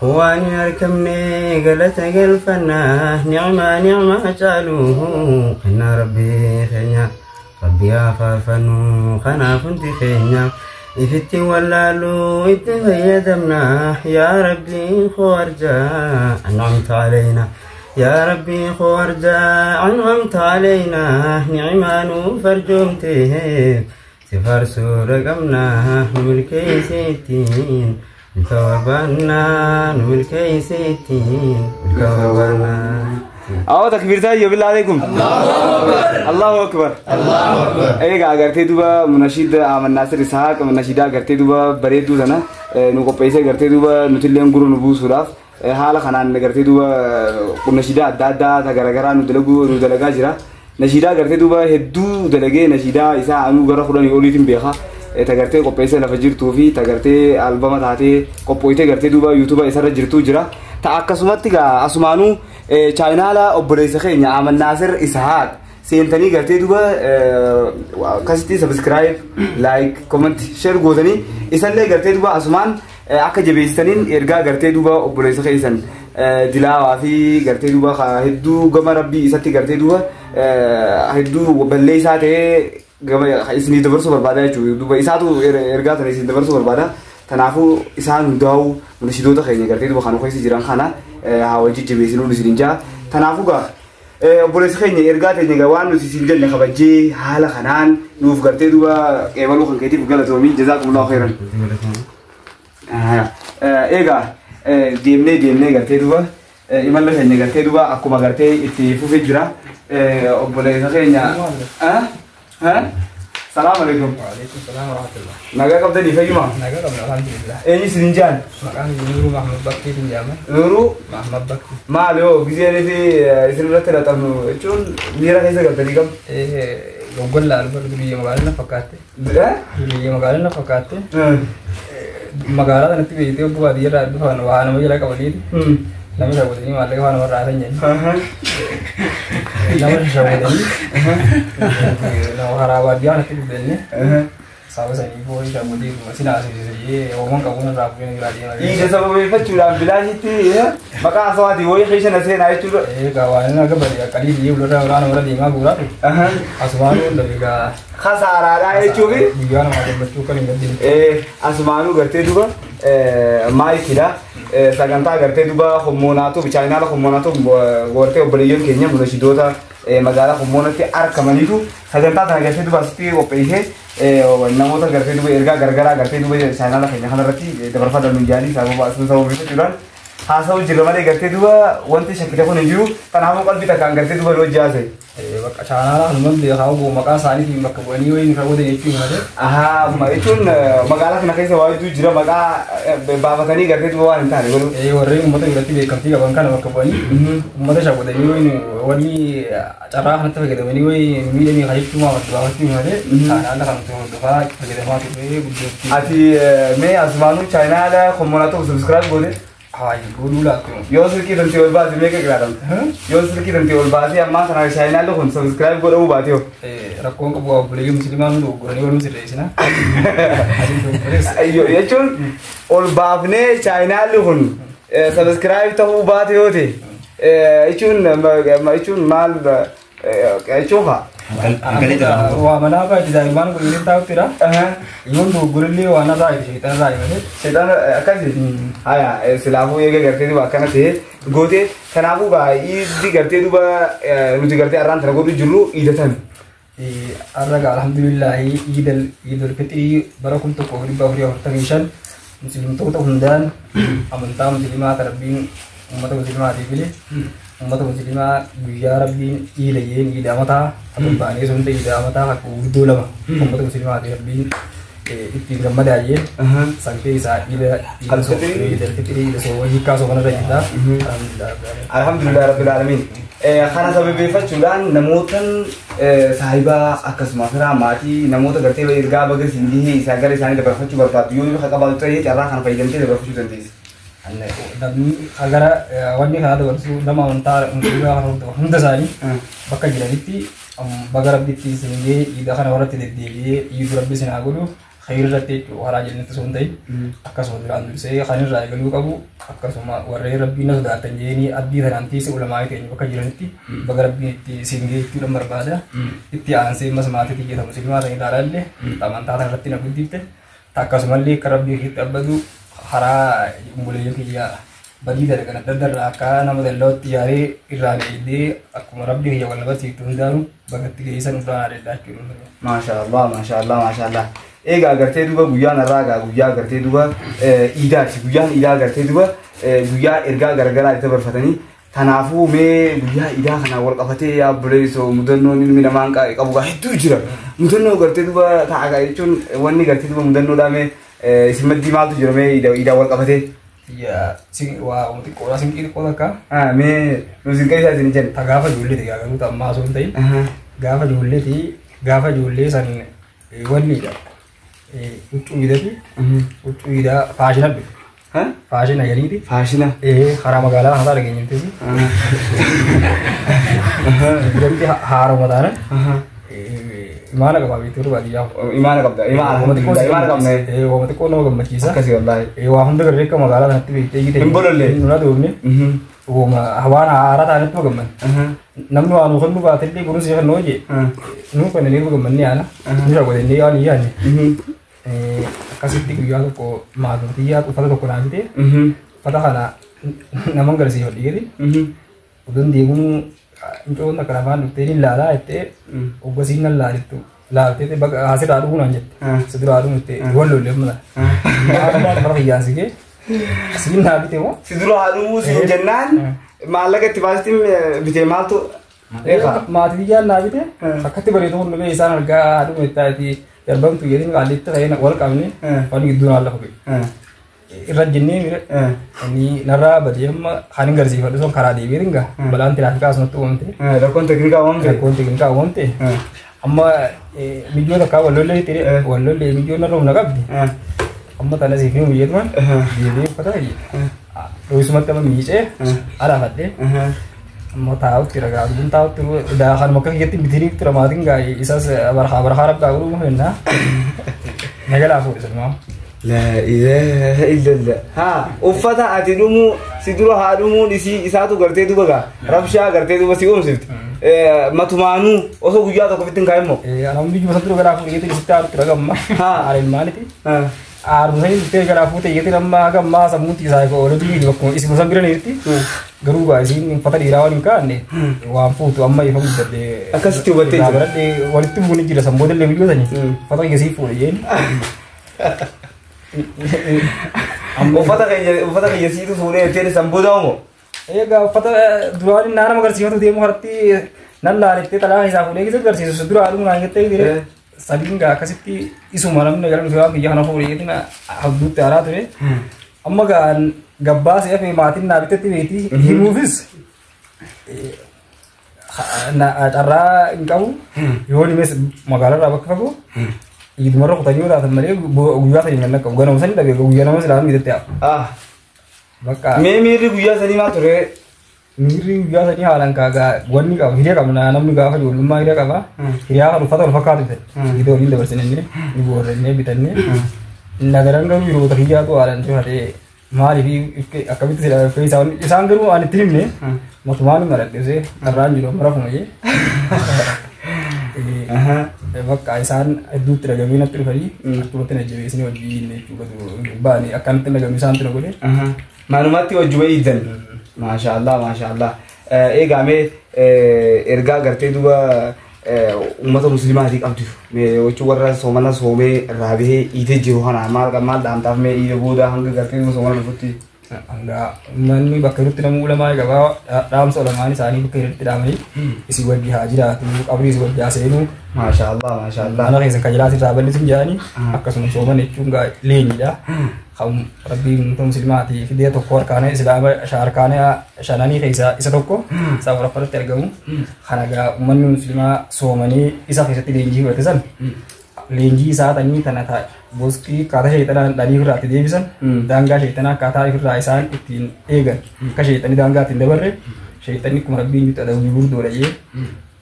واني اركمني قلت قلفنا نعمة جعلوه قنا ربي خنيا ربي افافنو خنا فنت خنيا إفتي ولالو اتفيدمنا يا ربي خورجا أنعمت علينا يا ربي خورجا أنعمت علينا نعمان فرجمته سفر سورة قمنا نملكي ستين الكوربانا نملكي ستين الكوربانا أو تكبير تاجي بالله عليكم الله أكبر إيه قاعدتي دوبا مناشيد عمل ناصر إسحاق مناشيدا قاعدتي دوبا بريد دوزنا نوكو بيسة قاعدتي دوبا نتيلهم غرو نبوس وراف حالا خنان قاعدتي دوبا مناشيدا دادا تغرغرا ندلقا جرا نشيدا قاعدتي دوبا هدو دلقة نشيدا إسا عنو غرا خلنا يقولي تنبيها تغرتي قبيسة لفجر توفي تغرتي ألبوم تاتي قبويته قاعدتي دوبا يوتيوب إسا رجرتو جرا تأكسمت كا أسمانو چاينا لا أبرز خيني عمل ناصر إسحاق سينتني قرتي دوبا كاستي سبسكرايب لايك كومنت شير غوتني إسالي قرتي دوبا أسمان أكا جبيستنين إرجع قرتي دوبا أبرز خيسن دلا وافي قرتي دوبا هدو قمر ربي إساتي قرتي دوبا هدو بللي ساته قمر إسني دبرسو بربادا يجو دوبا إساتو إرجع ترى إسني دبرسو بربادا تنافو إسان داو منشيدو خيني قرتي دوبا خانو خيسي جيران خانا هاوجي جبيسنو نسرينجا تنافو قا أبرز خيني إرجع تاني قوان نسيسنجا نخبجي حالا خنان نوف قرتي دوبا كيفالو خنكيتي بقولة تومي جزاكم الله خيرا إيجا ديمني قرتي دوبا إيمان له خيني قرتي دوبا أكو ما قرتي إتفو في جرا أبرز خيني ها السلام عليكم. وعليكم السلام ورحمة الله. نجا كم تدي فيما؟ نجا كم الحمد لله. إيه سرنجان؟ مكان نورو محمد بكي في الجامعة. نورو؟ محمد بكي. ما له بيجي في سرنا ترى تامنو. شون ميرا كيسة كم تدي كم؟ إيه يقول لا البر بيجي مقالنا فكاته. بيجي مقالنا فكاته. مقالة نتي بيجي تبغى ديار راد بفان وهانا مجلة كوليد. نامي شاودني مالك وهانا مرة عارفين. نامي شاودني. نوهارا واديان نتي بيجي. Sahabat saya ibu ini kamu di masih nasi jadi orang kamu nak rapi ni lagi. Iya sebab itu curang bilang itu ya. Maka asal di woi kisah nasi naik curang. Kawan nak beri kali dia belum orang di mana gula tu. Asmanu dari ka. Khasara ada cuci. Dia nak macam betul kan ini. Asmanu gerti tu mai kira. Saganta gerti tu homonato China la homonato gorte obriyon Kenya munashidota magala homonati arkamani tu. Saganta tanah gerti tu pasti opeye. namoota gartee duba ergaa gargaraa gartee duba chaanala keenya kanarratti dabarfaa dandeeyyaanii sababa bifachuudhaan haasa'u jirra malee gartee duba wanti shakkite kun hin jiru kanaafuu qalbii takkaan gartee duba loo jaase. Bakka chaanala hanuman beekaa obbo maqaa isaaniitiin bakka bu'anii wayii irra godhan jechuun malee. Jechuun magaalaa kana keessa waa hedduu jira maqaa baafatanii gartee duba waan hin taane godhu. Warreen uummata biratti beekamtii qaban kana bakka bu'anii uummata shaakotanii wayii wanni carraa kanatti fayyadamanii wayii miidhanii hayyachuu maamatti baafachuu malee chaanala kan hordofaa fayyadamaa turre guddootti. Ati mee asmaanuu chaayinaala kommonaatu subscribe godhe. Hai, guru lah tu. Yo sirki tanti ol baati mee ke gradam. Yo sirki tanti ol baati amma sana chaayinaala kun subscribe godhu baati yo. Rakkoon qabu obboleeyyi musliimaan nu guranii wal sirreessina. Jechuun ol baafnee chaayinaalli kun subscribe ta'uu baate yoo ta'e jechuun maal jechuun haa. Waa manaa baay'ee daa'imman gurguranii taa'u tira. Yoon gurguranii waan irraa itti sheetan irraa himate. Sheetan akkasii. Haya silaafuu eega gartee duba akkana ta'e goote kanaafuu baay'ee gartee duba nuti gartee arraan tana godhu jirru iidatan. Arraga alhamdulillahi idul fitri bara kun tokko dhibba afurii afurtamii shan musliimtota hundaan amantaa musliimaa rabbiin ummata musliimaatiif fide. Ummata musliimaa guyyaa rabbiin iilayeen iidamataa abbaalee sunta iidamataa akka guddoo lama ummata musliimaatiif rabbiin ittiin gammadaayeen sankee isaa iida fitrii iida soowwan hiikaa soowwan irra jirta. Alhamdulillah rabbil alamin. Kana sababeeffachuudhaan namootan saahibaa akkasumas maatii namoota gartee ergaa baga singihee isaa gara isaanii dabarfachuu barbaadu yoo akka qabaatu ta'ee carraa kana fayyadamtee dabarfachuu dandeessa. Namni agara wanni kana dabarsu nama amantaa musliimaa hunda isaanii bakka jiranitti baga rabbitti singee iida kana warratti deddeebi'ee iidu rabbi sinaa godhu khayri irratti waraa jennatti sun ta'e akkasuma duraan dursee kan irraa eegaluu qabu akkasuma warreen rabbii na sodaatan jeeni abdii tanaan tiise ulamaa ta'e bakka jiranitti baga rabbiin itti singee jechuudhaan barbaada itti aansee mas maatii xiyyeeta musliimaa ta'e ilaalaallee amantaa kana irratti na guddifte akkasumallee akka rabbii itti abbatu haraa umbuleeyyan kiyyaa badii dalagan adda addarraa akka nama dallootti yaaree irraa eegdee akkuma rabbii kiyya wal nabasiiftu hundaanu bagatti geessan irraa adeedaa jechuudha. Maashaallah maashaallah maashaallah. Egaa agartee duba guyyaan irraa egaa guyyaa agartee duba iidaati guyyaan iidaa agartee duba guyyaa ergaa garagaraa itti barfatanii Tanaafu mee guyyaa idaa kana wal qabatee yaa buleessoo mudannoon ilmi namaan qabu gaa hedduu jira. Mudannoo gartee duba taa'aa jechuun wanni gartee duba mudannoodhaa mee isin maddii maaltu jira mee idaa wal qabatee? Ya, waa wanti qoraa sinqii xiqqoo takka. Mee nu sinqii isaa isin jenna. Ta gaafa ijoolleeti gaagalu ta'ammaa osoo hin ta'in. Gaafa ijoollee san wanniidha. Huccuu hidhati. Huccuu hidhaa faashina dhufe. Faashina gadiiti. Faashina. Karaa magaalaa kanaa dhageenyatteeti. Biratti haaroma taana. Imaana qabaa beektuu baadiyyaa. Imaana qabda. Imaana qabna. Waan xiqqoo nama gammachiisa. Akkasii wallaahi. Waa hunda garee akka magaalaa kanatti beektee gite. Hin bolollee. Nuna doofne. Waan haaraa taanetti ma gamman. Namni waan nuufan nu baatellee kunuunsi kan noo jee. Nuu kan inni gammanni yaana. Nu shagodennee waan hin yaanne. Akkasitti guyyaa tokko maatumtiyyaa uffata tokko naa fite. Uffata kana naman garsiifadhe jedhe. Utuun deemuun Incoon akka lafaan dhuftee ni ilaalaa jettee oggasiin nan laalittu laaltee asirraa dhuguun aan jette siduraa dhuguun jettee wal lollee mala. Maal fara fayyaansi kee siin naa bite moo? Siduraa dhuguu siin jennaan maallaqa itti baasitti bitee maaltu? Maatii biyyaan naa bite akkatti bareedu hundumee isaan argaa dhugu jettaati darbamtu jedhin qaallitti ta'ee wal qabne waan gidduu naan lafa ga'e. Irra jennee mire inni narraa badee amma kan garsiifadhu sun karaa deebiin gaa balaan tiraafikaa asumatti uumamte. Rakkoon teeknikaa uumamte. Rakkoon teeknikaa uumamte. Amma mijoota kaa wallollee tiree wallollee mijoon narra humna qabdi. Amma tana siifii muyyeetuman deebiin uffata fayyada. Dho'isumatti amma miicee alaafadhee. Amma taa'utti ragaa dhuguun taa'utti daakan makka kiyyatti bitiriif tura maatiin gaa isas barhaa rabbaa godhuu mafennaa. Nagalaa fuudhe salmaa. La ilaha illallah. Ha, uffata ati dhumu si dura haa dhumuun isaatu gartee duba gaa rabshaa gartee duba si uumsifti. Matumaanuu osoo guyyaa tokko fittiin kaa'e immoo. Namni biyya sanatti garaa fuudhee yetti sitti aarutti ragamma. Aarin maaliti? Aaruun sitti garaa fuudhee yetti namma gammaa sammuutti isaa eeguu oolu biyyi bakkuma isi musan bira neerti. Garuu gaa isiin uffata dhiiraa waan hin kaa'anne waan fuutu amma ifa guddadhee. Akkasitti hubattee jira. Baradhee walitti bu'uun jira samboodallee biyyootanii uffata keessii fuudhe jeen. Uffata kayya siitu fuudhee jettee samboodaa moo? Egaa uffata duraan naannoo agarsiifatu deemu harti nan laalettee talaa isaa fuudhee keessa agarsiisu duraa dhumu naan jettee dire sadiin gaa akkasitti isuma namni gara duraa biyya kana fuudhee jettina habduutti haaraa ture. Amma gaa gabbaa si'a fi maatiin naa bitetti beeti himuufis carraa hin qabu yoo nimes magaalarraa bakka fagoo. Idumara kutanya udah teman dia guyya tadi mana kau gana usan tapi guyya nama selalu gitu tiap. Maka. Miri guyya tadi mah tuh miri guyya tadi halang kagak gua nih kau hidup kamu nana nih kau jual rumah hidup apa? Hidup kan ufat ufat kau itu. Itu ini dapat sini ini ibu orang ini bitannya. Nagaran kau biru tak hidup tuh alan tuh hari mari di akab itu sih face awan isang geru ane tim nih. Mau tuan marat dia sih karena juga marah pun aja. Bakka isaan hedduu itti dhagamee natti dhufanii akkuma jabeessanii wajjin jechuudha baanii akkanatti dhagamee isaan tura godhe. Maalumatti wajjuma iiddan. Maashaallah maashaallah. Eegamee ergaa gartee duba uummata musliimaatii qabdu. Wachuu warra soomana soomee irraa bahee iitee jiru kana maal dhaamtaaf mee iida booda hanga gartee duba soomana dhufutti. Hanga manni bakka irratti namuu ulamaa gabaa dhaamsa olamaan isaanii bakka irratti dhaamanii isi wajji haa jiraatu qabrii isi wajji haa seenu. Maashaallah maashaallah. Ana keessan kajilaati irraa bal'isuun jedhanii akkasuma sooman jechuun leenjidha. Kan rabbiin uummata musliimaatii fidee tokko harkaanee islaama harkaanee shananii keessaa isa tokko isaa waraffaratti argamu. Kana gaa uummanni musliimaa soomanii isa keessatti leenjii fudhate san leenjii isaa tanii tana ta'a. Boskii kata shaytanaa dhanii irraa itti deebisan daangaa shaytanaa akkaataa irraa isaan ittiin eegan akka shaytanii daangaa ittiin dabarre shaytanni akkuma rabbiin jiru adabbii gurdoodha jee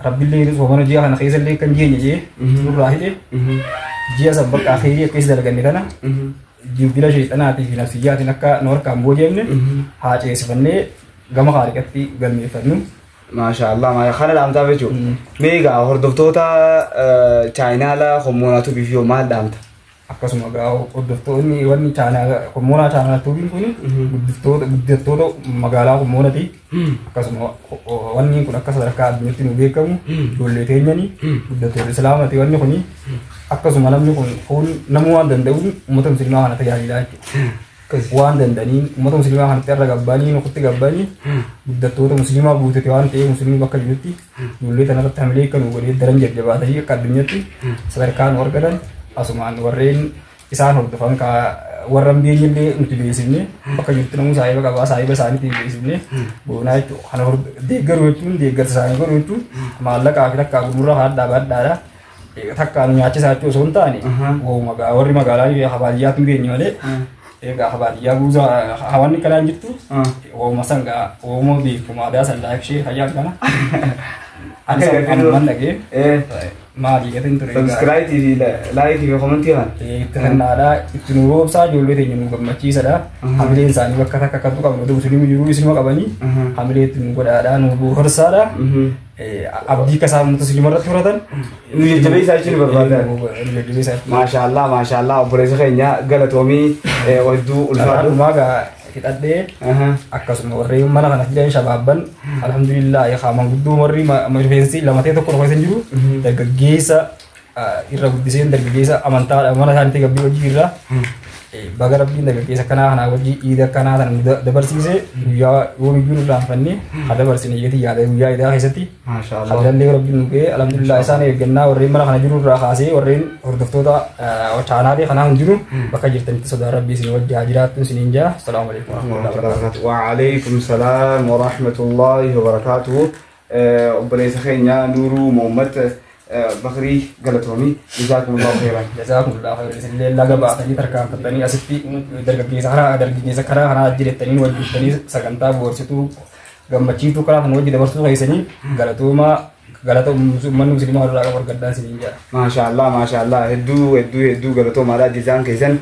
rabbiillee soomana ji'a kana keessa illee kan jeenye jee nurraa hidhe ji'a san bakka akhirii akkasii dalaganne kana jibbila shaytanaatii fi nafsiyyaatiin akka nu harkaan booji'amne haa ceesifannee gama haariqatti galmeeffannu. Maashaallah kana dhaamtaa jechuudha. Meegaa hordoftoota chaayinaala homoonaatu bifiyoo maal dhaamta? Akkasuma gaa hordoftoonni wanni homoonaa chaanaa tuubiin kun guddattoota magaalaa homoonaati. Akkasuma wanni kun akka sadarkaa addunyaatti nu beekamu ijoollee teenyanii guddattoota islaamaati wanni kuni akkasuma namni kun foon namuu waan danda'uun uummata musliimaa kana tajaajilaa jechuudha. waan danda'aniin uummata musliimaa kanatti irra gabbanii nukutti gabbanii guddattoota musliimaa guutate waan ta'eef musliimii bakka jirutti ijoollee tanarratti hamilee akka nu godhee daran jajjabaatanii akka addunyaatti sadarkaa nu argatan asumaan warreen isaan hordofan ka warra biyyiillee nuti beeksifne bakka jirtu namuu saahiba qabaa saahiba isaaniitiin beeksifne boonaa jechuudha kana deeggaruu jechuun deeggarsa isaanii godhuu jechuun maallaqaa fi takkaa gurgurra haadhaa baadhaadha takkaa nu nyaachisaa jechuu osoo hin taane warri magaalaa baadiyyaatti hin geenye malee egaa baadiyyaa guutuu hawaasni kanaan jirtu ooma sangaa oomoo beekuma aadaa sallaa ishee hayyaa kana anumaan dhagee maali gatiin ture subscribe fi like fi comment kan kannaadha itti nu roobsaa ijoollee teenya nu gammachiisadha hamileen isaanii bakka takka akkatu qabu nuti musliimii jiruu isinuma qabanii hamilee itti nu godhaadha nu horsaadha abdii kasaa nuti musliima irratti horatan nu jajjabeessaa jechuun barbaada maashaallah obboleessa keenya galatoomii hedduu ulfaadhu maagaa hidhadhee akkasuma warreen mana kana jiran shabaabban alhamdulillah yaaman guddoo warri rifeensi lamatee tokko dhokatan jiru dargaggeessa irra guddiseen dargaggeessa amantaadha mana isaaniitti gabbii hojii irra baga rabbiin dargaggeessa kanaa kanaa wajjii iida kanaa sana dabarsiise guyyaa yoomiyyuu nu laanfanne haa dabarsine jeetii yaada guyyaa idaa keessatti hallallee rabbiin nu ga'e alhamdulillah isaan eeggannaa warreen mana kana jiru irraa kaasee warreen hordoftoota chaanaalee kanaa hin jiru bakka jirtanitti sodaa rabbii isin wajji haa jiraattu isiniin jaa assalaamu alaikum wa alaikum salaam wa rahmatullahi wa barakatuhu obboleessa keenya Nuuruu Muhammad Bakri galatoomii jazakumullahu khairan isinillee laga baatanii tarkaanfattanii asitti dargaggeessa karaa kanaa jirettanii wajjittanii sagantaa boorsituu gammachiituu karaa kana wajji dabarsuu keessanii galata uummanni musliimaa irraa qabu argaddaa isiniin jedha maashaallah hedduu galatoomaadha jizaan keessan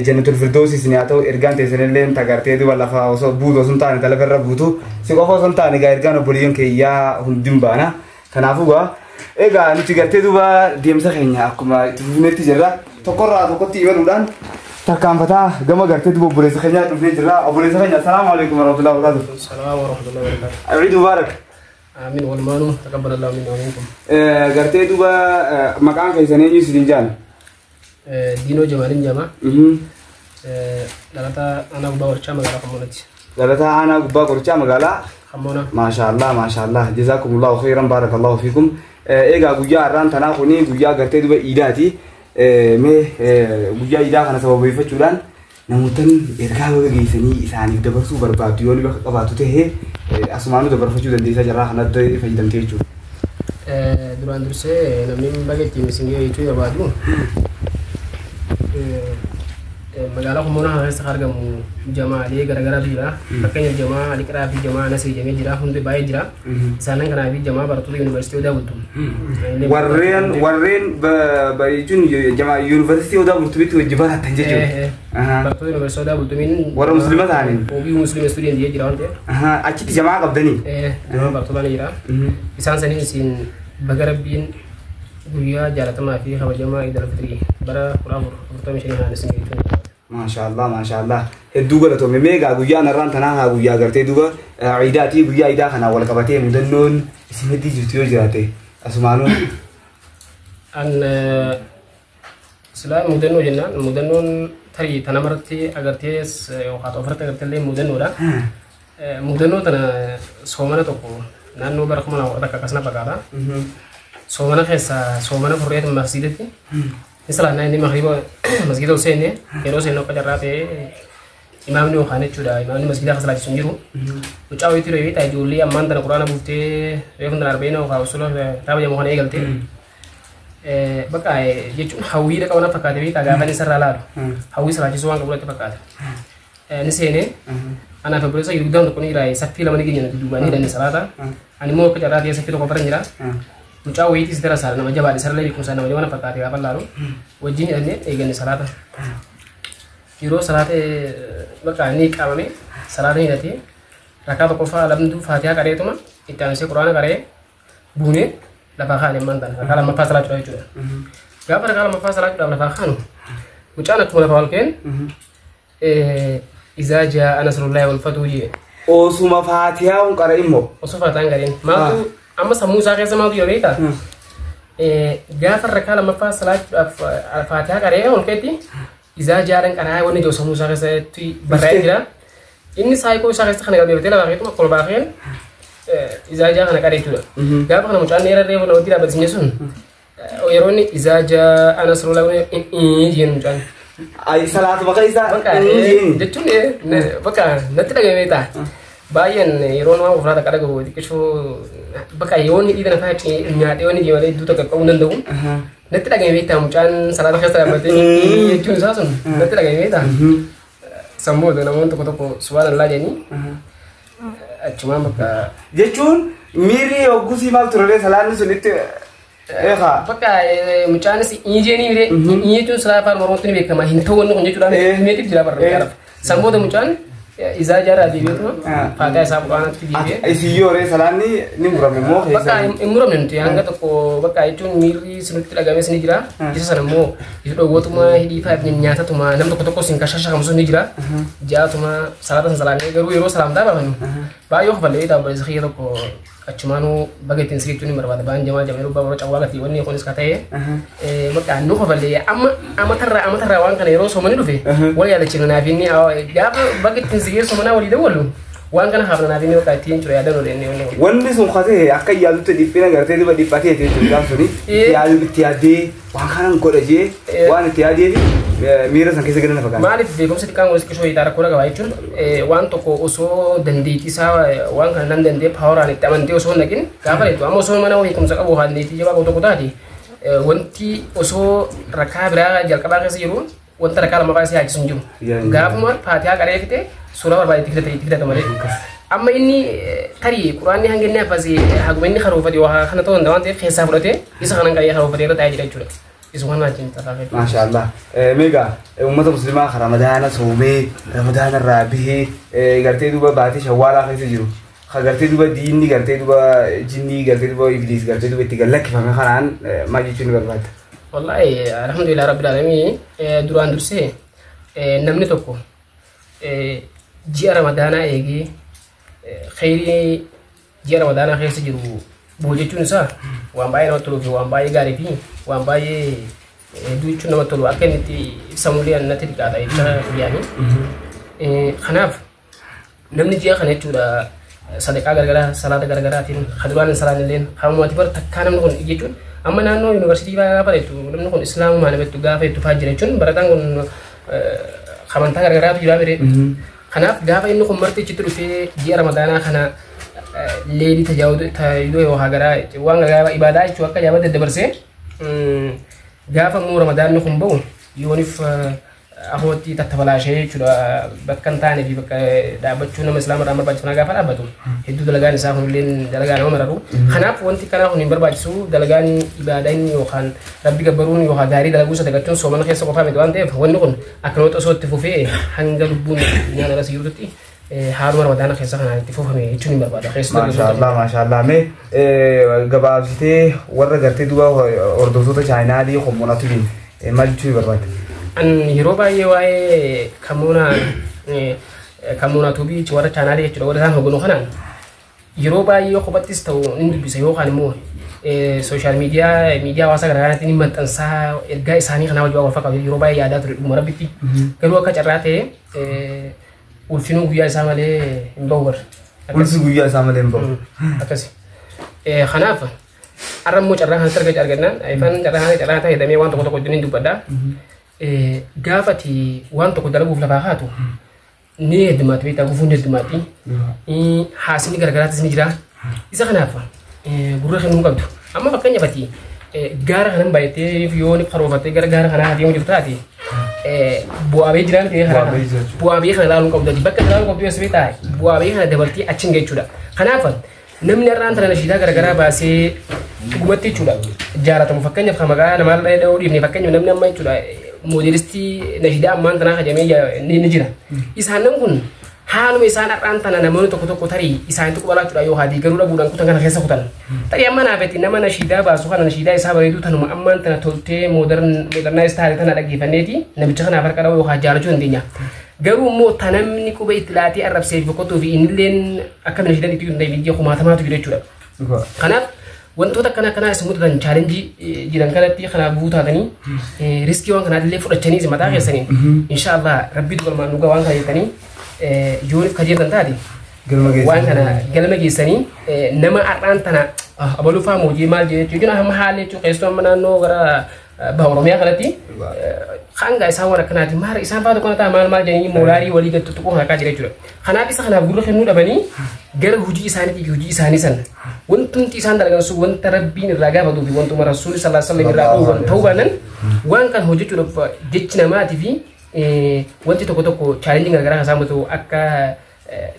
jannatul firdoosi isin haa ta'u ergaan teessanillee tagartee duba lafa osoo buutu osoo hin taane talafa irra buutu si qofa osoo hin taane egaa ergaan obboleeyyan keeyyaa hundin baana kanaafuu egaa nuti gartee duba deemsa keenya akkuma itti fufnetti jirra tokkorraa tokkotti imaluudhaan tarkaanfataa gama gartee duba obboleessa keenyaa dhufnee jirra obboleessa keenya assalaamu alaikum warahmatullahi wabarakatuh Assalamu warahmatullahi wabarakatuh Eid Mubarak Amin walmaanu taqabbalallahu minna wa minkum gartee duba maqaan keessan eenyu isin jaan Diinoo Jamaalin Jama dhalata ana gubbaa qorichaa magaalaa Kammoonatti dhalata ana gubbaa qorichaa magaalaa Kammoona maashaallah jazakumullahu khairan barakallahu fiikum egaa guyyaa har'aan tanaa kuni guyyaa gartee duba iidaati mee guyyaa iidaa kana sababeeffachuudhaan namootan ergaa baga geessanii isaaniif dabarsuu barbaaddu yoo bakka qabaatu ta'ee asumaanuu dabarfachuu dandeessaa jirraa kanatti fayyadamtee jechuudha. Duraan dursee namni baga ittiin isin jechuu barbaadu magaalaa Kammoonaa keessatti argamu jamaalee garaagaraa jira. Fakkeenyaaf jamaa Aliqiraa fi jamaa Nasrii jamee jira. Hundi baay'ee jira. Isaan kanaa fi jamaa barattoota yuunivarsiitii Odaa Bultuu. Warreen jechuun jamaa yuunivarsiitii Odaa Bultuutti wajji baratan jechuudha. Barattoota yuunivarsiitii Odaa Bultuutiin warra musliima ta'aniin. Obii musliima istuudiyentii jira waan ta'eef. Achitti jamaa qabdanii. Jamaa barattoota ni jira. Isaan saniin isin baga rabbiin guyyaa jaalatamaa fi kabajamaa Eid al-Fitrii bara 1445 haan isin jechuudha. maashaallah hedduu galatoome meegaa guyyaan har'aan tanaa haa guyyaa gartee duba ciidaatii guyyaa iidaa kanaa wal qabatee mudannoon isin heddii jirtu yoo jiraate asumaanuu an silaa mudannoo jennaan mudannoon tarii tana maratti agartees yookaan ofarratti agarteellee mudannoodha mudannoo tana soomana tokko naannoo bara 2010 akkasana fakkaata soomana keessa soomana furreet masjiidatti Isla na ini maghriba masjid Hussein yeroo seenoo qajarraate imaamni waxaan jechuudha imaamni masjida khasalaati sun jiru mucaa waytii reebii taa ijoollee ammaan tana quraana buuftee reefun tana arbeena waxaa usula taaba jamu kana eegalte bakka jechuun hawwiidha qabana fakkaate beekaa gaafani sarraa laalu hawwii salaachisuu waan qabulatti fakkaate ni seenee anaaf obboleessa yurgudaan tokko ni jira saffii lama ni geenye duubanii danni salaata ani immoo qajarraate saffii tokko baran jira mucaa wayitii sidara saara nama jabaadhe sarara beekumsaa nama jabana fakkaate gaafa laalu wajjin hidhannee eeganne salaata yeroo salaata bakka ni qaamame salaata hidhatee rakaa tokkoffaa lamtu faatihaa qareetuma itti aansee quraana qaree buunee lafaa kaane mantan rakaa lammaffaa salaachuudha jechuudha gaafa rakaa lammaffaa salaachuudhaaf lafaa kaanu mucaan akkuma lafa walkeen izaa jaa nasrullaahi wal fatuu jee osuma faatihaa un qara immoo osoo faatihaan qareen maaltu amma sammuu isaa keessa maaltu yoo beektaa gaafa rakaa lammaffaa salaachuudhaaf faatihaa qaree ol keetti إذا جارن أنا وني جو سمو شخص تي برا كده إني سايكو شخص خلنا قبل بتلا باقي ما كل باقين إذا جاء أنا كاري تولا قاب أنا مش أنا يرى ولا ودي لابد سنيسون ويروني إذا جاء أنا سرور لونه إنجين مش أنا أي صلاة بقى إذا إنجين جتون بقى نتلا جميتا bayan iron ma ufrata kada go dikisho baka yoni idana fa ti nyaade yoni di wala duta ka kaunan dawu natti daga meta mucan salada khasta mate ni tun sasun natti daga meta sambo da namon to ko subhanallah jani acuma baka jechun miri ogusi mal turale salani sunite eha baka mucan si injeni re inje tun sala par morotni be kama hinto wonno ko jechuda me tip jira par sambo da mucan إذا جرى ديبيتو فاتا ساب قانا تجيبه أي سيورة سلاني نمرم مو بكا نمرم نتي عنك تكو بكا يتون ميري سنتي لغامي سنجرا جيسا سنمو يسدو وتما هدي فايب نياتا تما نم تكو سنكاشاشا كمسو نجرا جاء تما سلاتا سلاني غرو يرو سلام دابا فنو با يوخ بالي دا برزخي تكو أشمانو بقيتين سكتوني مرباد بان جماعة جماعة ربما رجع وقتي وني خونس كتاعي بكا نوخ بالي أما ترى وان كان يرو سومني لفه ولا يلا تشيلنا فيني أو جاب بقيتين سكير سومنا ولي دولو وان كان خبرنا فيني وقتين شو يادن ولي نيو وان سوم خاطر أكيد يالو تدفينا قرتي دي بدي باتي تيجي تقول يالو تيادي وان كان كورجي وان تيادي ميرا سانكيس كده نفكر ما أعرف فيكم ستي كان ولسك شوي تارا كولا كوايتون وان تكو أسو دنديتي سوا وان كان نندندي بحوران التمنتي أسو نكين كافر itu amo أسو mana ويكم سكابو هنديتي جوا كوتو كوتادي وانتي أسو ركاب راga جال كبار كسيرو وانت ركاب ما كاسي هاي سنجو غاب مر فاتيا كاري كده سورة بربادي تكده تمالي أما إني تري قرآن هنگني أفزي هقومني خروفة دي وها خنا تون دوان تي خيسا برته إذا خنا كاي خروفة دي رتاعي جري جورا إسوان ما جين تفاهم ما شاء الله ميجا أمة مسلمة خ رمضان صومي رمضان الرابع قرتي دوبا باتي شوال آخر سجرو خ قرتي دوبا ديني قرتي دوبا جني قرتي دوبا إبليس قرتي دوبا تقلك فما خلان ما جيتوني برباد والله الحمد لله رب العالمين دوران درسه نمني توكو جي رمضان يجي خيري جي رمضان خير سجرو بوجتون سا وان باي نوتلو في وان باي غاريبي وان باي دويتون نوتلو أكنتي ساموليا نتيجة كذا إذا يعني خناف نمني جي خنيت ولا صديقة غرغرة صلاة غرغرة تين خدوان صلاة لين خامواتي بر تكانم نكون يجون أما نانو يونيفرسيتي بقى بريتو نكون إسلام ما نبتو غافة تفاجر يجون برتان كون خمانتا غرغرة تجوا بري خناف غافة إنه كمرتي تشتري في جي رمضان خنا ليلي تجاوز وهاجرا وان غابة إبادة شو أكا جابت الدبرسة غافة مو رمضان نكون بون يونيف أخوتي تتفلا شيء شو بكن تاني في بك دابت شو نم إسلام رامر بجفنا غافة أبدو هدو دلقان سافون لين دلقان عمر رو خناف وانتي كنا هني برباجسو دلقان إبادة يوخان ربي كبرون يوها داري دلقوسة دلقتون سومن خيس قفا مدوان تيف ونقول أكنوت أصوت تفوفي هنجل بون يعني راسي يوتي هارو رمضان خيس خنا تفوفه يجوني برباجة خيس ما شاء الله ما شاء الله مي قبابتي ورا قرتي دوا أردوسو تشاينا دي خمونا تبين ما جتوي برباجة an Europa yewaye kamuna tobi ci wara canale ci wara tan hogono xanan Europa yo ko batista indi bisa yo xani mo social media wasa gara tini mantan sa erga isani xana wajwa fa ka Europa ya da mo rabiti kero ka carate ulfinu guya samale mbawar ulsu guya samale mbawar akasi xanafa aram mo carra han targa jargana ay fan carra ta hedame wan to ko dinin dubada gafati wanto ko dalagu flafa khatu ne dmati bita gufunde dmati hasini garagara tisni jira isa khanafa gurra khinu qabdu amma fakanya bati gara khanan bayte yoni kharofate garagara khana hadi yoni futati bo abe jiran te khana bo abe khana lalu qabdu bakka lalu qabdu yasbita bo abe khana dabalti achinge chuda khanafa namni ranta na shida garagara ba se gumatti chuda jarata mu fakanya khamaga na mal da dawdi ne fakanya namni mai chuda modelisti najida amman tana khajame ni nijira isanan kun hanu isana rantana na mono to tari isan to bala tuda yo hadi garura budan kutan kana khesa kutan tari amma na beti nama nashida ba su kana nashida isa ba redu tanu amman tana tolte modernized tare tana dagi faneti na bicha kana farka yo hajar jun dinya garu mo tanamni ko be itlati arab sey ko to fi inlen akam nashida ditu ndai video ko mata matu gide tuda kana wantoota kana ismuutan challenge jiran kanatti kana buutaatanii riskii waan kana illee fudhachanii mataa keessanii inshallah rabbitu galmaan dhugaa waan kana jettanii yoonif kajeeltan taate waan kana galma geessanii nama arraan tana abalufaa moojii maal jechuun amma haalee jechuun keessumaa amma naannoo gara baha Oromiyaa kanatti hanga isaan waan akkanaati maara isaan faatu kana maal jedhanii moolaarii walii gadi tuquu haqaa jira jechuudha. Kanaaf isa kanaaf gurra kennuu dhabanii gara hojii isaanii san wantumti isaan dalagan sun wanta rabbiin irraa gaafatu fi wantuma rasuulli sallallahu alaihi wasallam irraa ta'uu baanan waan kan hojjechuudhaaf jechi namaatii fi wanti tokko challenge garagaraa isaan mutu akka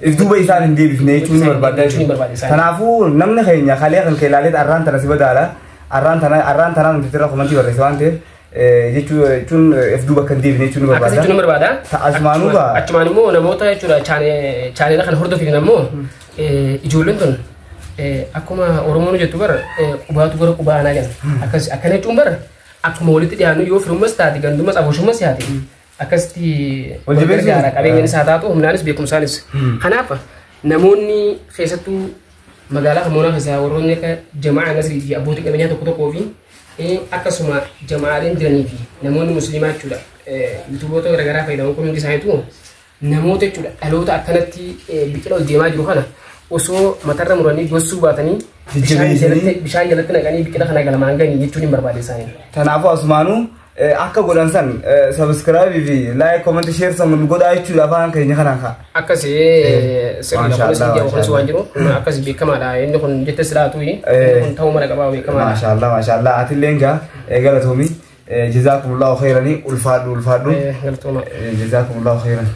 Ifduuba isaan hin deebifne jechuun barbaada. Kanaafuu namni keenya kalee kan keelaalee arraan tana si badaala. Arraan tanaan nuti irraa komantii barreessa waan ta'eef jechuun ifduuba kan deebifne jechuun barbaada. Akkasii jechuun barbaada. Achumaan ugaa. Achumaan immoo namoota jechuudha chaanela kan hordofin ammoo ijoolleen tun akkuma Oromoon jettu bara qubaatu gara qubaa anaa gana. Akkana jechuun bara akkuma walitti dhiyaannu yoo firummas taate gandumas abooshumas yaate. Akkasitti walgargaara qabeenyaan isaa taatu humnaanis beekumsaanis. Kanaaf namoonni keessattuu magaalaa Hamoonaa keessaa warroonni akka jamaa Nasrii fi abbootii qabeenyaa tokko fi akkasuma jamaaleen jiranii fi namoonni musliimaa jechuudha. Yuutuuboota garaagaraa fayyadamuun kun hundi isaaniitu namoota jechuudha dhaloota akkanatti biqila ol deemaa jiru kana osoo matarra muranii gossuu baatanii bishaan jalatti naqanii biqila kana galmaan ganii jechuun hin barbaade isaanii. Kanaafuu asumaanuu akka godhan san subscribe fi like comment share san godhaa jechuudha afaan keenya kanaan kaa. Akkasii sirriidha kunis biyya kunis waan jiru akkasii beekamaadha inni kun jette silaatu kun ta'uu mala qabaa beekamaadha. Maashaallah atillee egaa galatoomi jazakumullahu khayranii ulfaadhu. Galatooma. Jazakumullahu khayran.